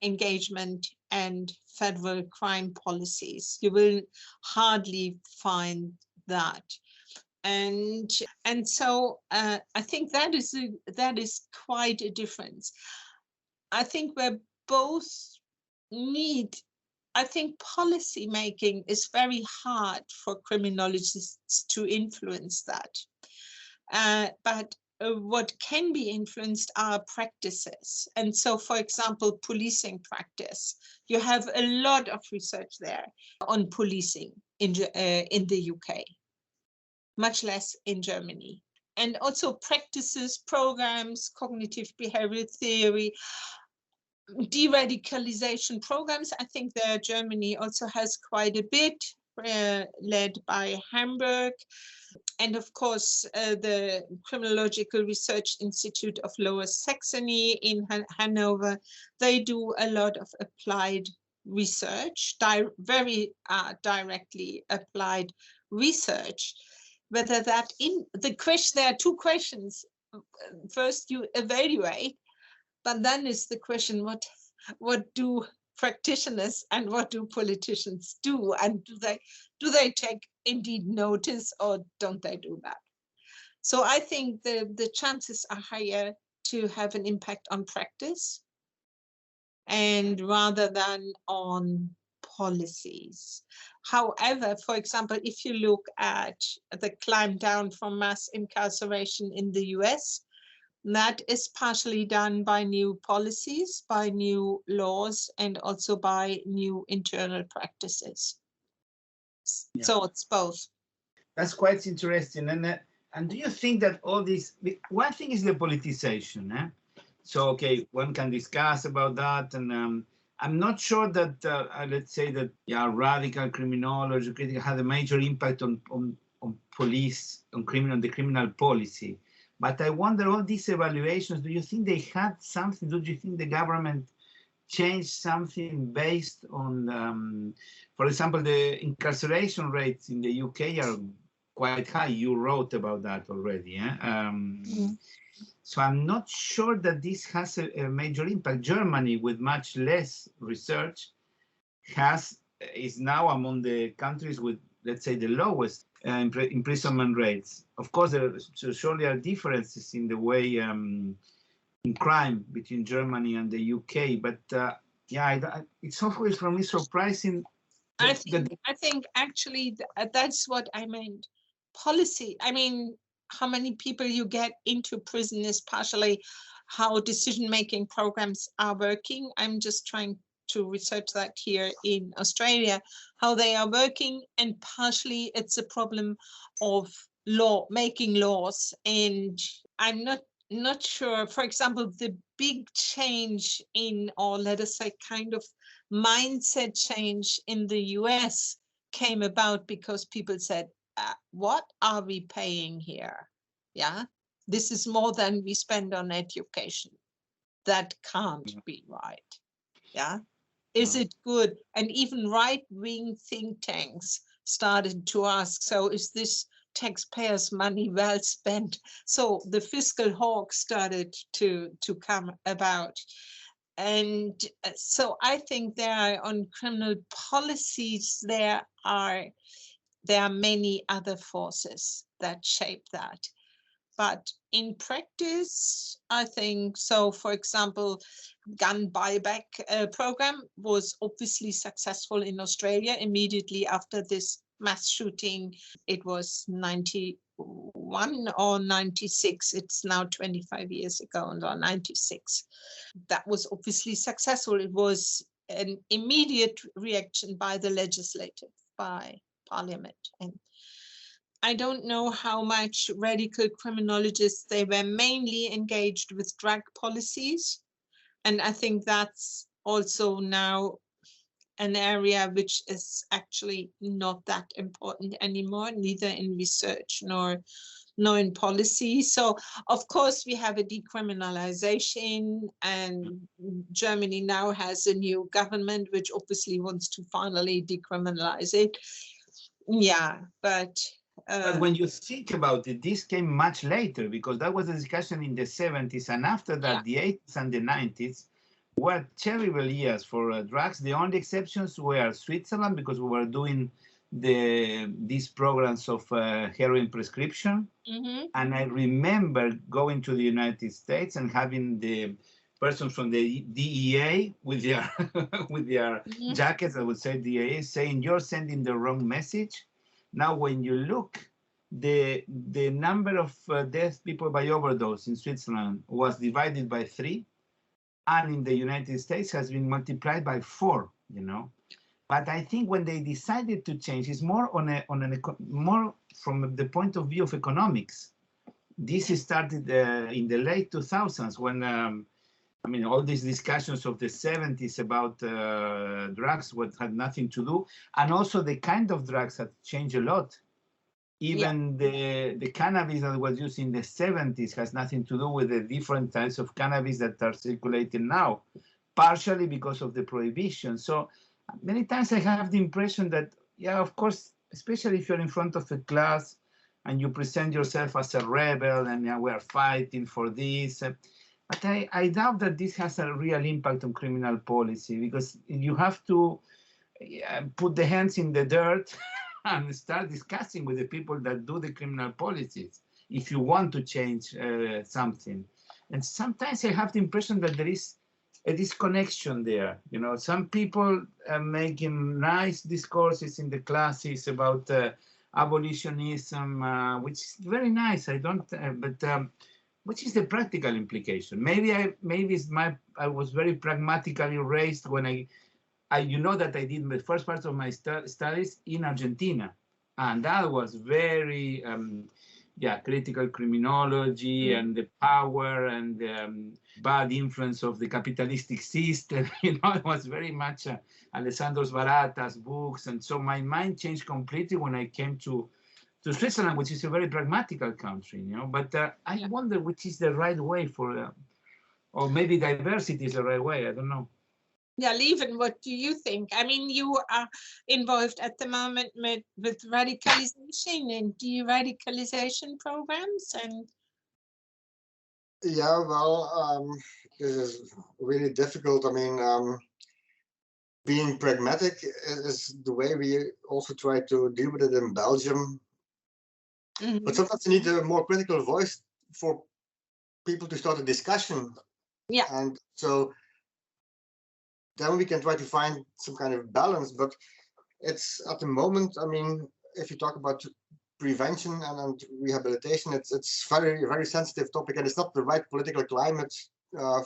engagement and federal crime policies. You will hardly find that. And so I think that is quite a difference. I think we're both need, I think policy making is very hard for criminologists to influence that. But what can be influenced are practices. And so, for example, policing practice. You have a lot of research there on policing in the UK, much less in Germany. And also practices, programs, cognitive behavioral theory, de-radicalization programs. I think that Germany also has quite a bit, led by Hamburg. And of course, the Criminological Research Institute of Lower Saxony in Hanover, they do a lot of applied research, very directly applied research, whether that in the question, there are two questions. First, you evaluate, but then is the question, what do practitioners and what do politicians do, and do they take indeed notice, or don't they do that? So I think the chances are higher to have an impact on practice, and rather than on policies. However, for example, if you look at the climb down from mass incarceration in the US, that is partially done by new policies, by new laws, and also by new internal practices. Yeah. So it's both. That's quite interesting. And do you think that all this, one thing is the politicization, eh? So, okay, one can discuss about that. And I'm not sure that, let's say that, yeah, radical criminology had a major impact on police, on the criminal policy. But I wonder, all these evaluations, do you think they had something? Do you think the government changed something based on, for example, the incarceration rates in the UK are quite high. You wrote about that already. Eh? So I'm not sure that this has a major impact. Germany, with much less research, is now among the countries with, let's say, the lowest imprisonment rates. Of course, there surely are differences in the way in crime between Germany and the UK, but yeah, it's always for me surprising. I think actually that's what I meant. Policy. I mean, how many people you get into prison is partially how decision-making programs are working. I'm just trying to research that here in Australia, how they are working, and partially it's a problem of making laws. And I'm not sure, for example, the big change in, or let us say kind of mindset change in the US came about because people said, what are we paying here? Yeah, this is more than we spend on education. That can't be right. Yeah, is it good? And even right-wing think tanks started to ask, so is this taxpayers' money well spent? So the fiscal hawk started to come about. And so I think there are, on criminal policies, there are many other forces that shape that. But in practice, I think so. For example, gun buyback program was obviously successful in Australia immediately after this mass shooting. It was 91 or 96. It's now 25 years ago, or 96. That was obviously successful. It was an immediate reaction by the legislative, by Parliament. And I don't know how much radical criminologists, they were mainly engaged with drug policies. And I think that's also now an area which is actually not that important anymore, neither in research nor in policy. So of course we have a decriminalization, and Germany now has a new government which obviously wants to finally decriminalize it. Yeah, but when you think about it, this came much later, because that was a discussion in the 70s, and after that, the 80s and the 90s were terrible years for drugs. The only exceptions were Switzerland, because we were doing these programs of heroin prescription. And I remember going to the United States and having the persons from the DEA with their with their jackets, I would say DEA, saying you're sending the wrong message. Now, when you look, the number of death people by overdose in Switzerland was divided by 3, and in the United States has been multiplied by 4. You know, but I think when they decided to change, it's more more from the point of view of economics. This started in the late 2000s when. I mean, all these discussions of the 70s about drugs had nothing to do. And also the kind of drugs had changed a lot. Even the cannabis that was used in the 70s has nothing to do with the different types of cannabis that are circulating now, partially because of the prohibition. So Many times I have the impression that, yeah, of course, especially if you're in front of a class and you present yourself as a rebel and we are fighting for this. But I doubt that this has a real impact on criminal policy, because you have to put the hands in the dirt and start discussing with the people that do the criminal policies if you want to change something. And sometimes I have the impression that there is a disconnection there. You know, some people are making nice discourses in the classes about abolitionism, which is very nice. I don't, but which is the practical implication? Maybe I was very pragmatically raised when you know that I did the first part of my studies in Argentina, and that was very critical criminology and the power and bad influence of the capitalistic system. You know, it was very much Alessandro Sbarata's books, and so my mind changed completely when I came to Switzerland, which is a very pragmatical country. You know, but I wonder which is the right way for, or maybe diversity is the right way. I don't know. Yeah, Lieven, what do you think? I mean, you are involved at the moment with radicalization and de-radicalization programs, and yeah, well, this is really difficult. I mean, being pragmatic is the way we also try to deal with it in Belgium. But sometimes you need a more critical voice for people to start a discussion. Yeah. And so then we can try to find some kind of balance. But it's at the moment, I mean, if you talk about prevention and rehabilitation, it's very, very sensitive topic, and it's not the right political climate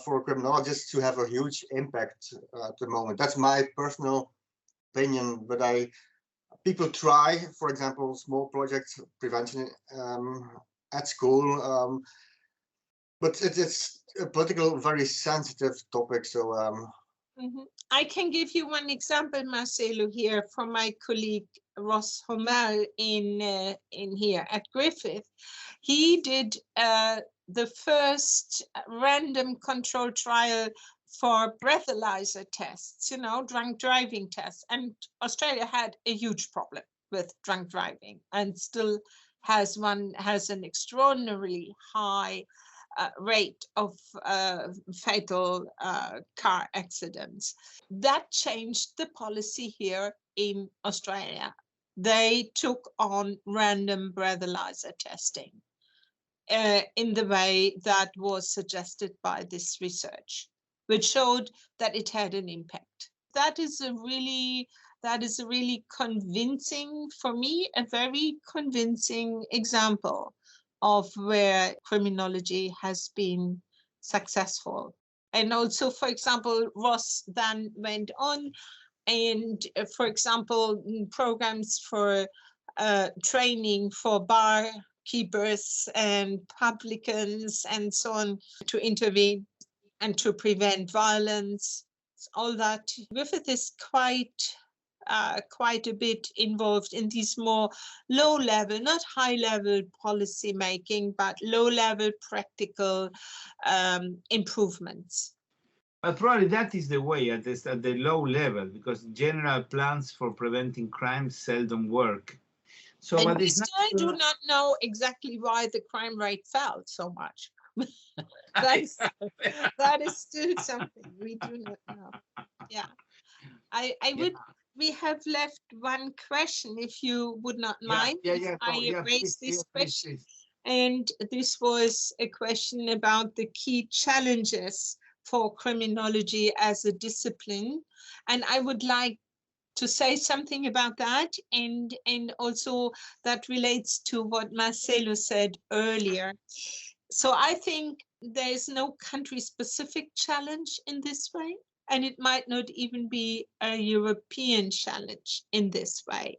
for criminologists to have a huge impact at the moment. That's my personal opinion. But people try, for example, small projects, prevention at school, but it's a political, very sensitive topic. So I can give you one example, Marcelo, here from my colleague Ross Hommel in here at Griffiths. He did the first random control trial for breathalyzer tests, you know, drunk driving tests. And Australia had a huge problem with drunk driving, and still has an extraordinarily high rate of fatal car accidents. That changed the policy here in Australia. They took on random breathalyzer testing in the way that was suggested by this research, which showed that it had an impact. That is a really convincing, for me, a very convincing example of where criminology has been successful. And also, for example, Ross then went on and, for example, programs for training for barkeepers and publicans and so on to intervene and to prevent violence, all that. Griffith is quite a bit involved in these more low-level, not high-level policy making, but low-level practical improvements. But probably that is the way at the low level, because general plans for preventing crime seldom work. So, and we still do not know exactly why the crime rate fell so much. that is still something we do not know. Yeah, we have left one question, if you would not mind. I raised this question. And this was a question about the key challenges for criminology as a discipline. And I would like to say something about that. And also that relates to what Marcelo said earlier. So I think there is no country-specific challenge in this way. And it might not even be a European challenge in this way.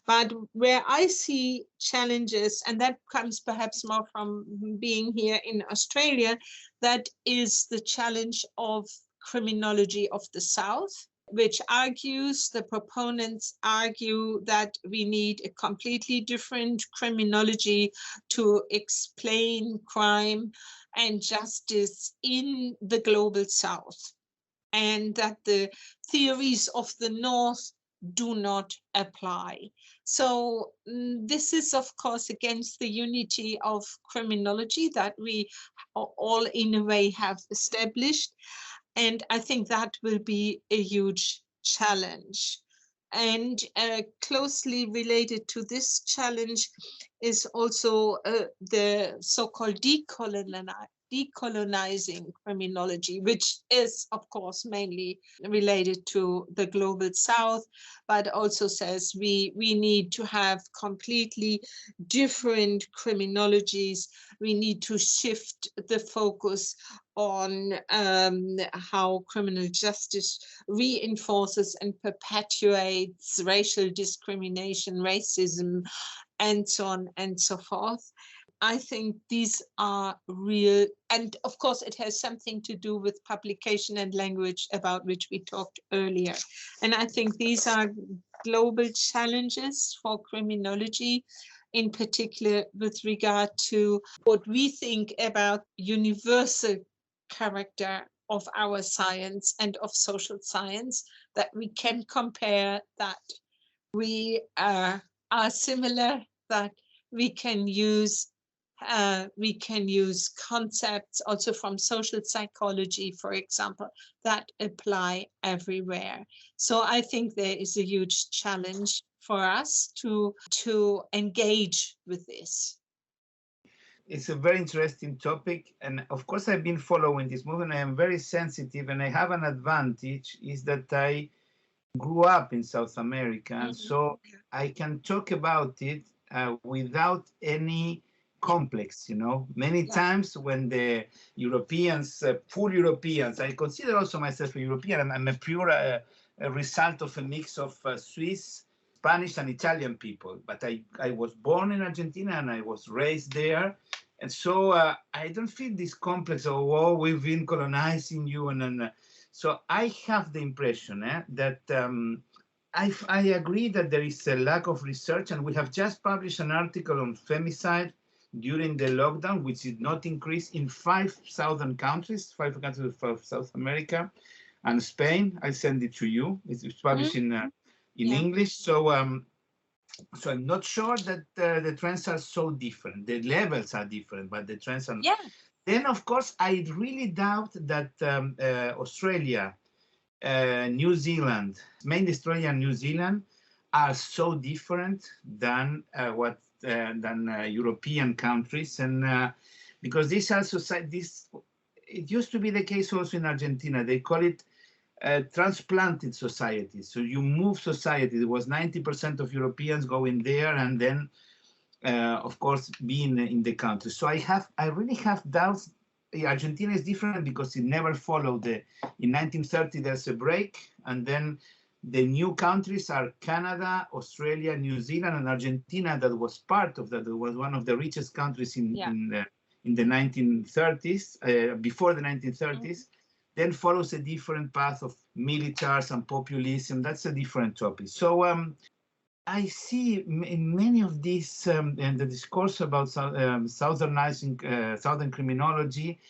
But where I see challenges, and that comes perhaps more from being here in Australia, that is the challenge of criminology of the South, which the proponents argue that we need a completely different criminology to explain crime and justice in the global South. and that the theories of the North do not apply. So this is, of course, against the unity of criminology that we all in a way have established. And I think that will be a huge challenge. And closely related to this challenge is also the so-called decolonizing criminology, which is, of course, mainly related to the global South, but also says we need to have completely different criminologies. We need to shift the focus on how criminal justice reinforces and perpetuates racial discrimination, racism, and so on and so forth. I think these are real, and of course it has something to do with publication and language, about which we talked earlier. And I think these are global challenges for criminology, in particular with regard to what we think about universal character of our science and of social science, that we can compare, that we are similar, that we can use concepts also from social psychology, for example, that apply everywhere. So I think there is a huge challenge for us to engage with this. It's a very interesting topic, and of course I've been following this movement. I am very sensitive, and I have an advantage, is that I grew up in South America, and so I can talk about it without any complex, you know. Many times when the Europeans, full Europeans, I consider also myself a European. I'm a pure a result of a mix of Swiss, Spanish, and Italian people. But I was born in Argentina and I was raised there. And so I don't feel this complex of, oh, we've been colonizing you. And so I have the impression that I agree that there is a lack of research, and we have just published an article on femicide during the lockdown, which did not increase in 5 southern countries, 5 countries of South America and Spain. I send it to you. It's published in English. So so I'm not sure that the trends are so different. The levels are different, but the trends are. Then, of course, I really doubt that Australia, New Zealand, mainly Australia and New Zealand, are so different than European countries, and because these are societies. It used to be the case also in Argentina. They call it transplanted societies. So you move society. There was 90% of Europeans going there, and then, of course, being in the country. So I really have doubts. Argentina is different because it never followed in 1930 there's a break, and then the new countries are Canada, Australia, New Zealand, and Argentina. That was part of that. It was one of the richest countries in the 1930s, before the 1930s. Then follows a different path of militaries and populism. That's a different topic. So I see in many of these, and the discourse about southernizing, southern criminology,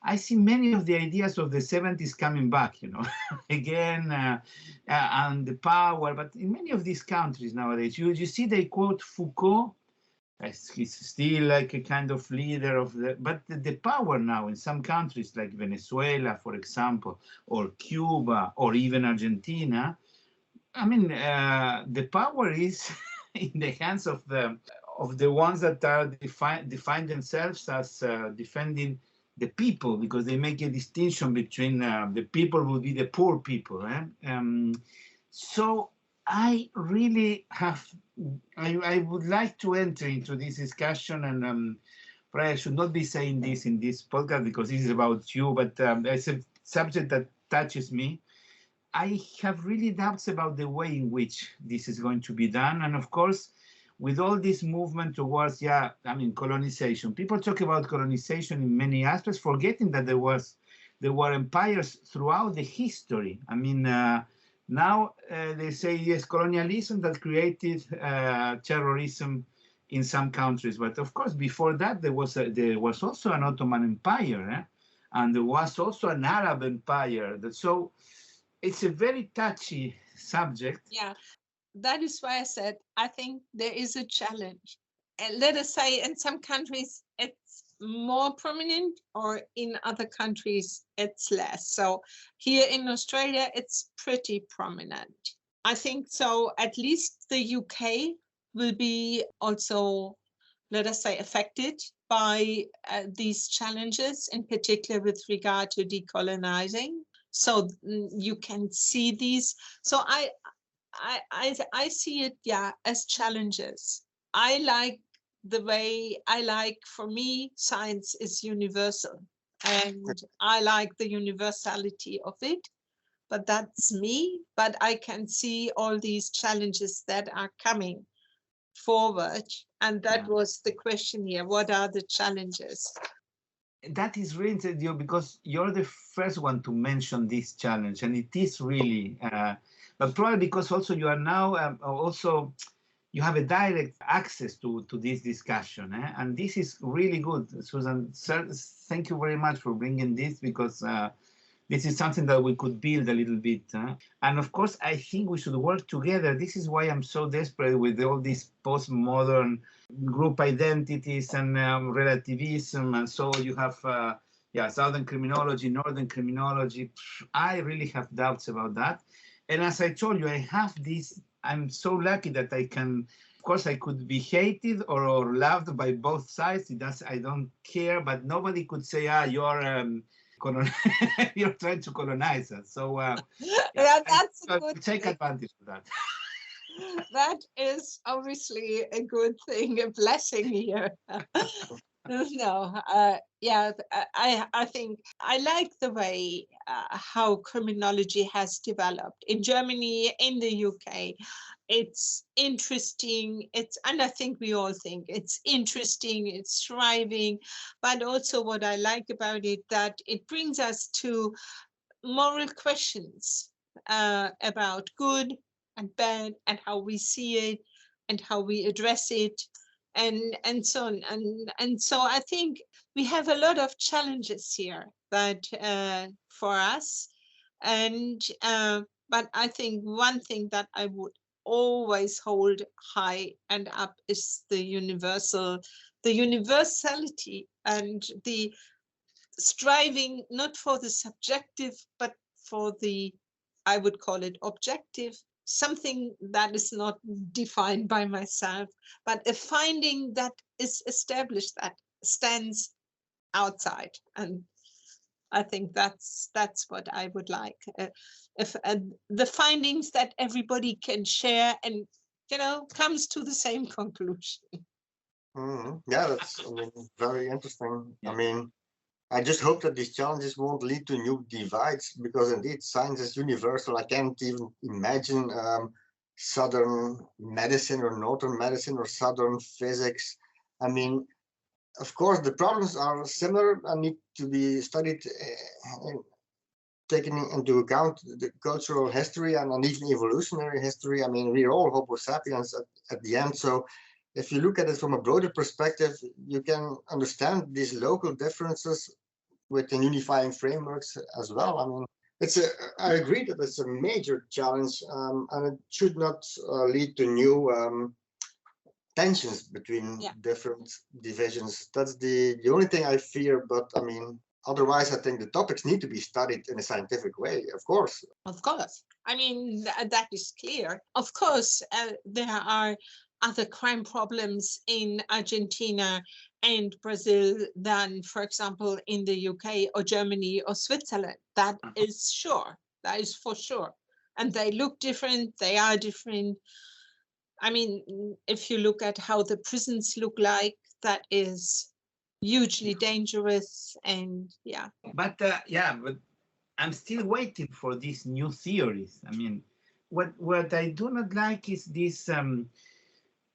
I see many of the ideas of the 70s coming back, you know, again, and the power. But in many of these countries nowadays, you see they quote Foucault. He's still like a kind of leader of but the power now in some countries like Venezuela, for example, or Cuba, or even Argentina. I mean, the power is in the hands of the ones that are define themselves as defending the people, because they make a distinction between the people will be the poor people. So I really have. I would like to enter into this discussion, and probably I should not be saying this in this podcast because this is about you, but it's a subject that touches me. I have really doubts about the way in which this is going to be done. And of course, with all this movement towards, colonization, people talk about colonization in many aspects, forgetting that there were empires throughout the history. I mean, now they say, yes, colonialism that created terrorism in some countries. But of course, before that, there was also an Ottoman Empire. and there was also an Arab empire. So it's a very touchy subject. Yeah, that is why I said I think there is a challenge. And let us say in some countries it's more prominent, or in other countries it's less. So here in Australia it's pretty prominent. I think so. At least the UK will be also, let us say, affected by these challenges, in particular with regard to decolonizing. So you can see these. So I see it, yeah, as challenges. I like the way for me, science is universal, and I like the universality of it. But that's me. But I can see all these challenges that are coming forward. And that was the question here. What are the challenges? That is really interesting, because you're the first one to mention this challenge, and it is really, but probably because also you are now also, you have a direct access to this discussion, and this is really good. Susan, thank you very much for bringing this, because this is something that we could build a little bit. And of course, I think we should work together. This is why I'm so desperate with all these postmodern group identities and relativism. And so you have, Southern criminology, Northern criminology. I really have doubts about that. And as I told you, I have this, I'm so lucky that I can, of course, I could be hated or loved by both sides. I don't care, but nobody could say, you're you're trying to colonize us. So that's a good take thing. advantage of that. That is obviously a good thing, a blessing here. No, I think I like the way how criminology has developed in Germany, in the UK. It's interesting. And I think we all think it's interesting. It's thriving. But also, what I like about it, that it brings us to moral questions about good and bad, and how we see it, and how we address it, and so on. And so I think we have a lot of challenges here that for us. And but I think one thing that I would always hold high and up is the universality, and the striving not for the subjective, but for the, I would call it objective, something that is not defined by myself, but a finding that is established, that stands outside. And I think that's what I would like. If the findings that everybody can share and, comes to the same conclusion. Yeah, that's very interesting. Yeah. I just hope that these challenges won't lead to new divides, because indeed science is universal. I can't even imagine Southern medicine or Northern medicine or Southern physics. Of course, the problems are similar and need to be studied, taking into account the cultural history and even evolutionary history. We're all Homo sapiens at the end. So if you look at it from a broader perspective, you can understand these local differences within unifying frameworks as well. I agree that it's a major challenge, and it should not lead to new tensions between different divisions. That's the only thing I fear. But otherwise, I think the topics need to be studied in a scientific way, of course. Of course. That is clear. Of course, there are other crime problems in Argentina and Brazil than, for example, in the UK or Germany or Switzerland. That is sure. That is for sure. And they look different. They are different. If you look at how the prisons look like, that is hugely dangerous. And But I'm still waiting for these new theories. What I do not like is this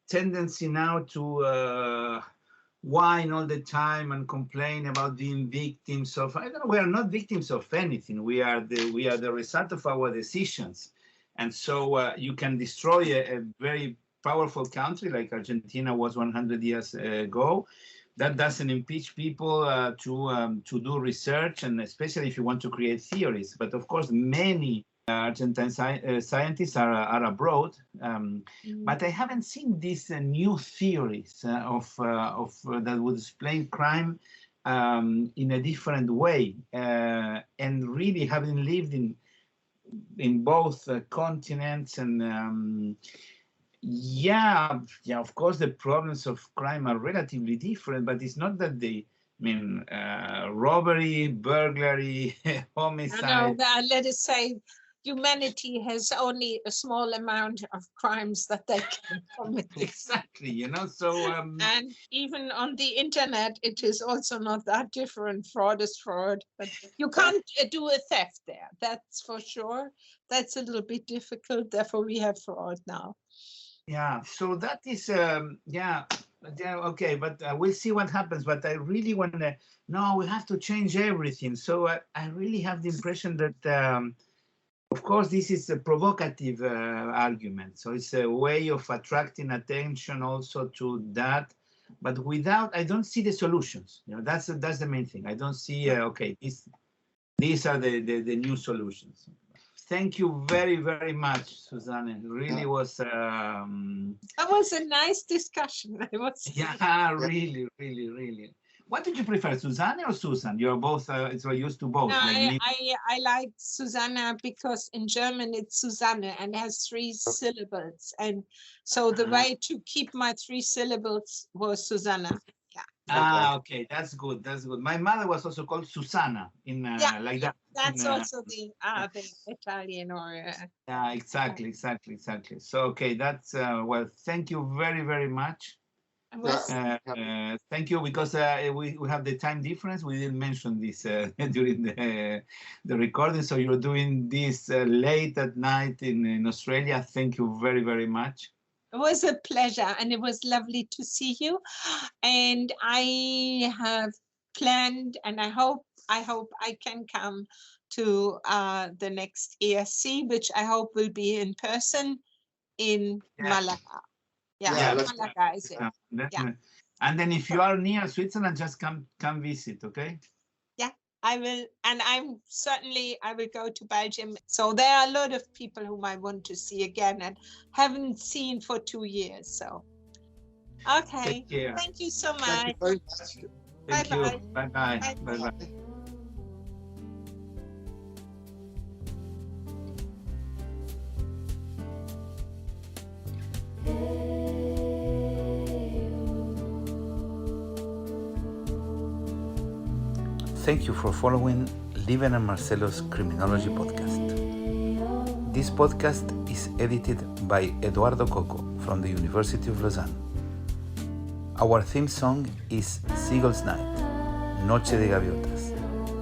tendency now to whine all the time and complain about being victims of, I don't know, we are not victims of anything. We are the result of our decisions. And so you can destroy a very powerful country like Argentina was 100 years ago, that doesn't impeach people to do research, and especially if you want to create theories. But of course, many Argentine scientists are abroad, but I haven't seen these new theories of that would explain crime in a different way. And really, having lived in both continents, and yeah, of course, the problems of crime are relatively different, but it's not that they. I mean, robbery, burglary, homicide. No, let us say, humanity has only a small amount of crimes that they can commit. Exactly, so... and even on the internet, it is also not that different. Fraud is fraud, but you can't do a theft there, that's for sure. That's a little bit difficult, therefore we have fraud now. Yeah, so that is, okay, but we'll see what happens. But I really want to, no, we have to change everything. So I really have the impression that, of course, this is a provocative argument. So it's a way of attracting attention also to that. But without, I don't see the solutions. That's the main thing. I don't see, okay, these are the new solutions. Thank you very, very much, Susanne. It really was... That was a nice discussion. Really, really, really. What did you prefer, Susanne or Susan? You're both so used to both. No, I like Susanna because in German it's Susanne and has 3 syllables. And so the way to keep my 3 syllables was Susanna. Okay, that's good. That's good. My mother was also called Susanna like that. That's also the Italian or. Yeah, exactly. So okay, that's well. Thank you very, very much. Thank you, because we have the time difference. We didn't mention this during the recording. So you're doing this late at night in Australia. Thank you very, very much. It was a pleasure, and it was lovely to see you. And I have planned, and I hope I can come to the next ESC, which I hope will be in person in Malaga. Malaga is it. And then if you are near Switzerland, just come visit, okay? I will, and I will go to Belgium. So there are a lot of people whom I want to see again and haven't seen for 2 years. So, okay. Thank you so much. Thank you very much. Thank you. Bye-bye. Bye-bye. Thank you for following Lieven and Marcelo's Criminology podcast. This podcast is edited by Eduardo Coco from the University of Lausanne. Our theme song is Seagull's Night, Noche de Gaviotas,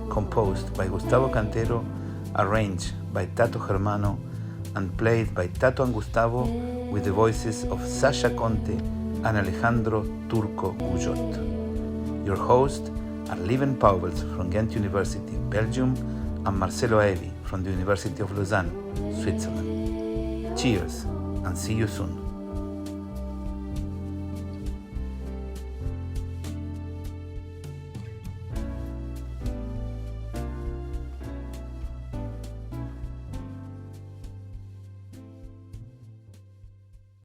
composed by Gustavo Cantero, arranged by Tato Germano, and played by Tato and Gustavo with the voices of Sasha Conte and Alejandro Turco Ujot. Your host are Lieven Pauwels from Ghent University, Belgium, and Marcelo Evi from the University of Lausanne, Switzerland. Cheers, and see you soon.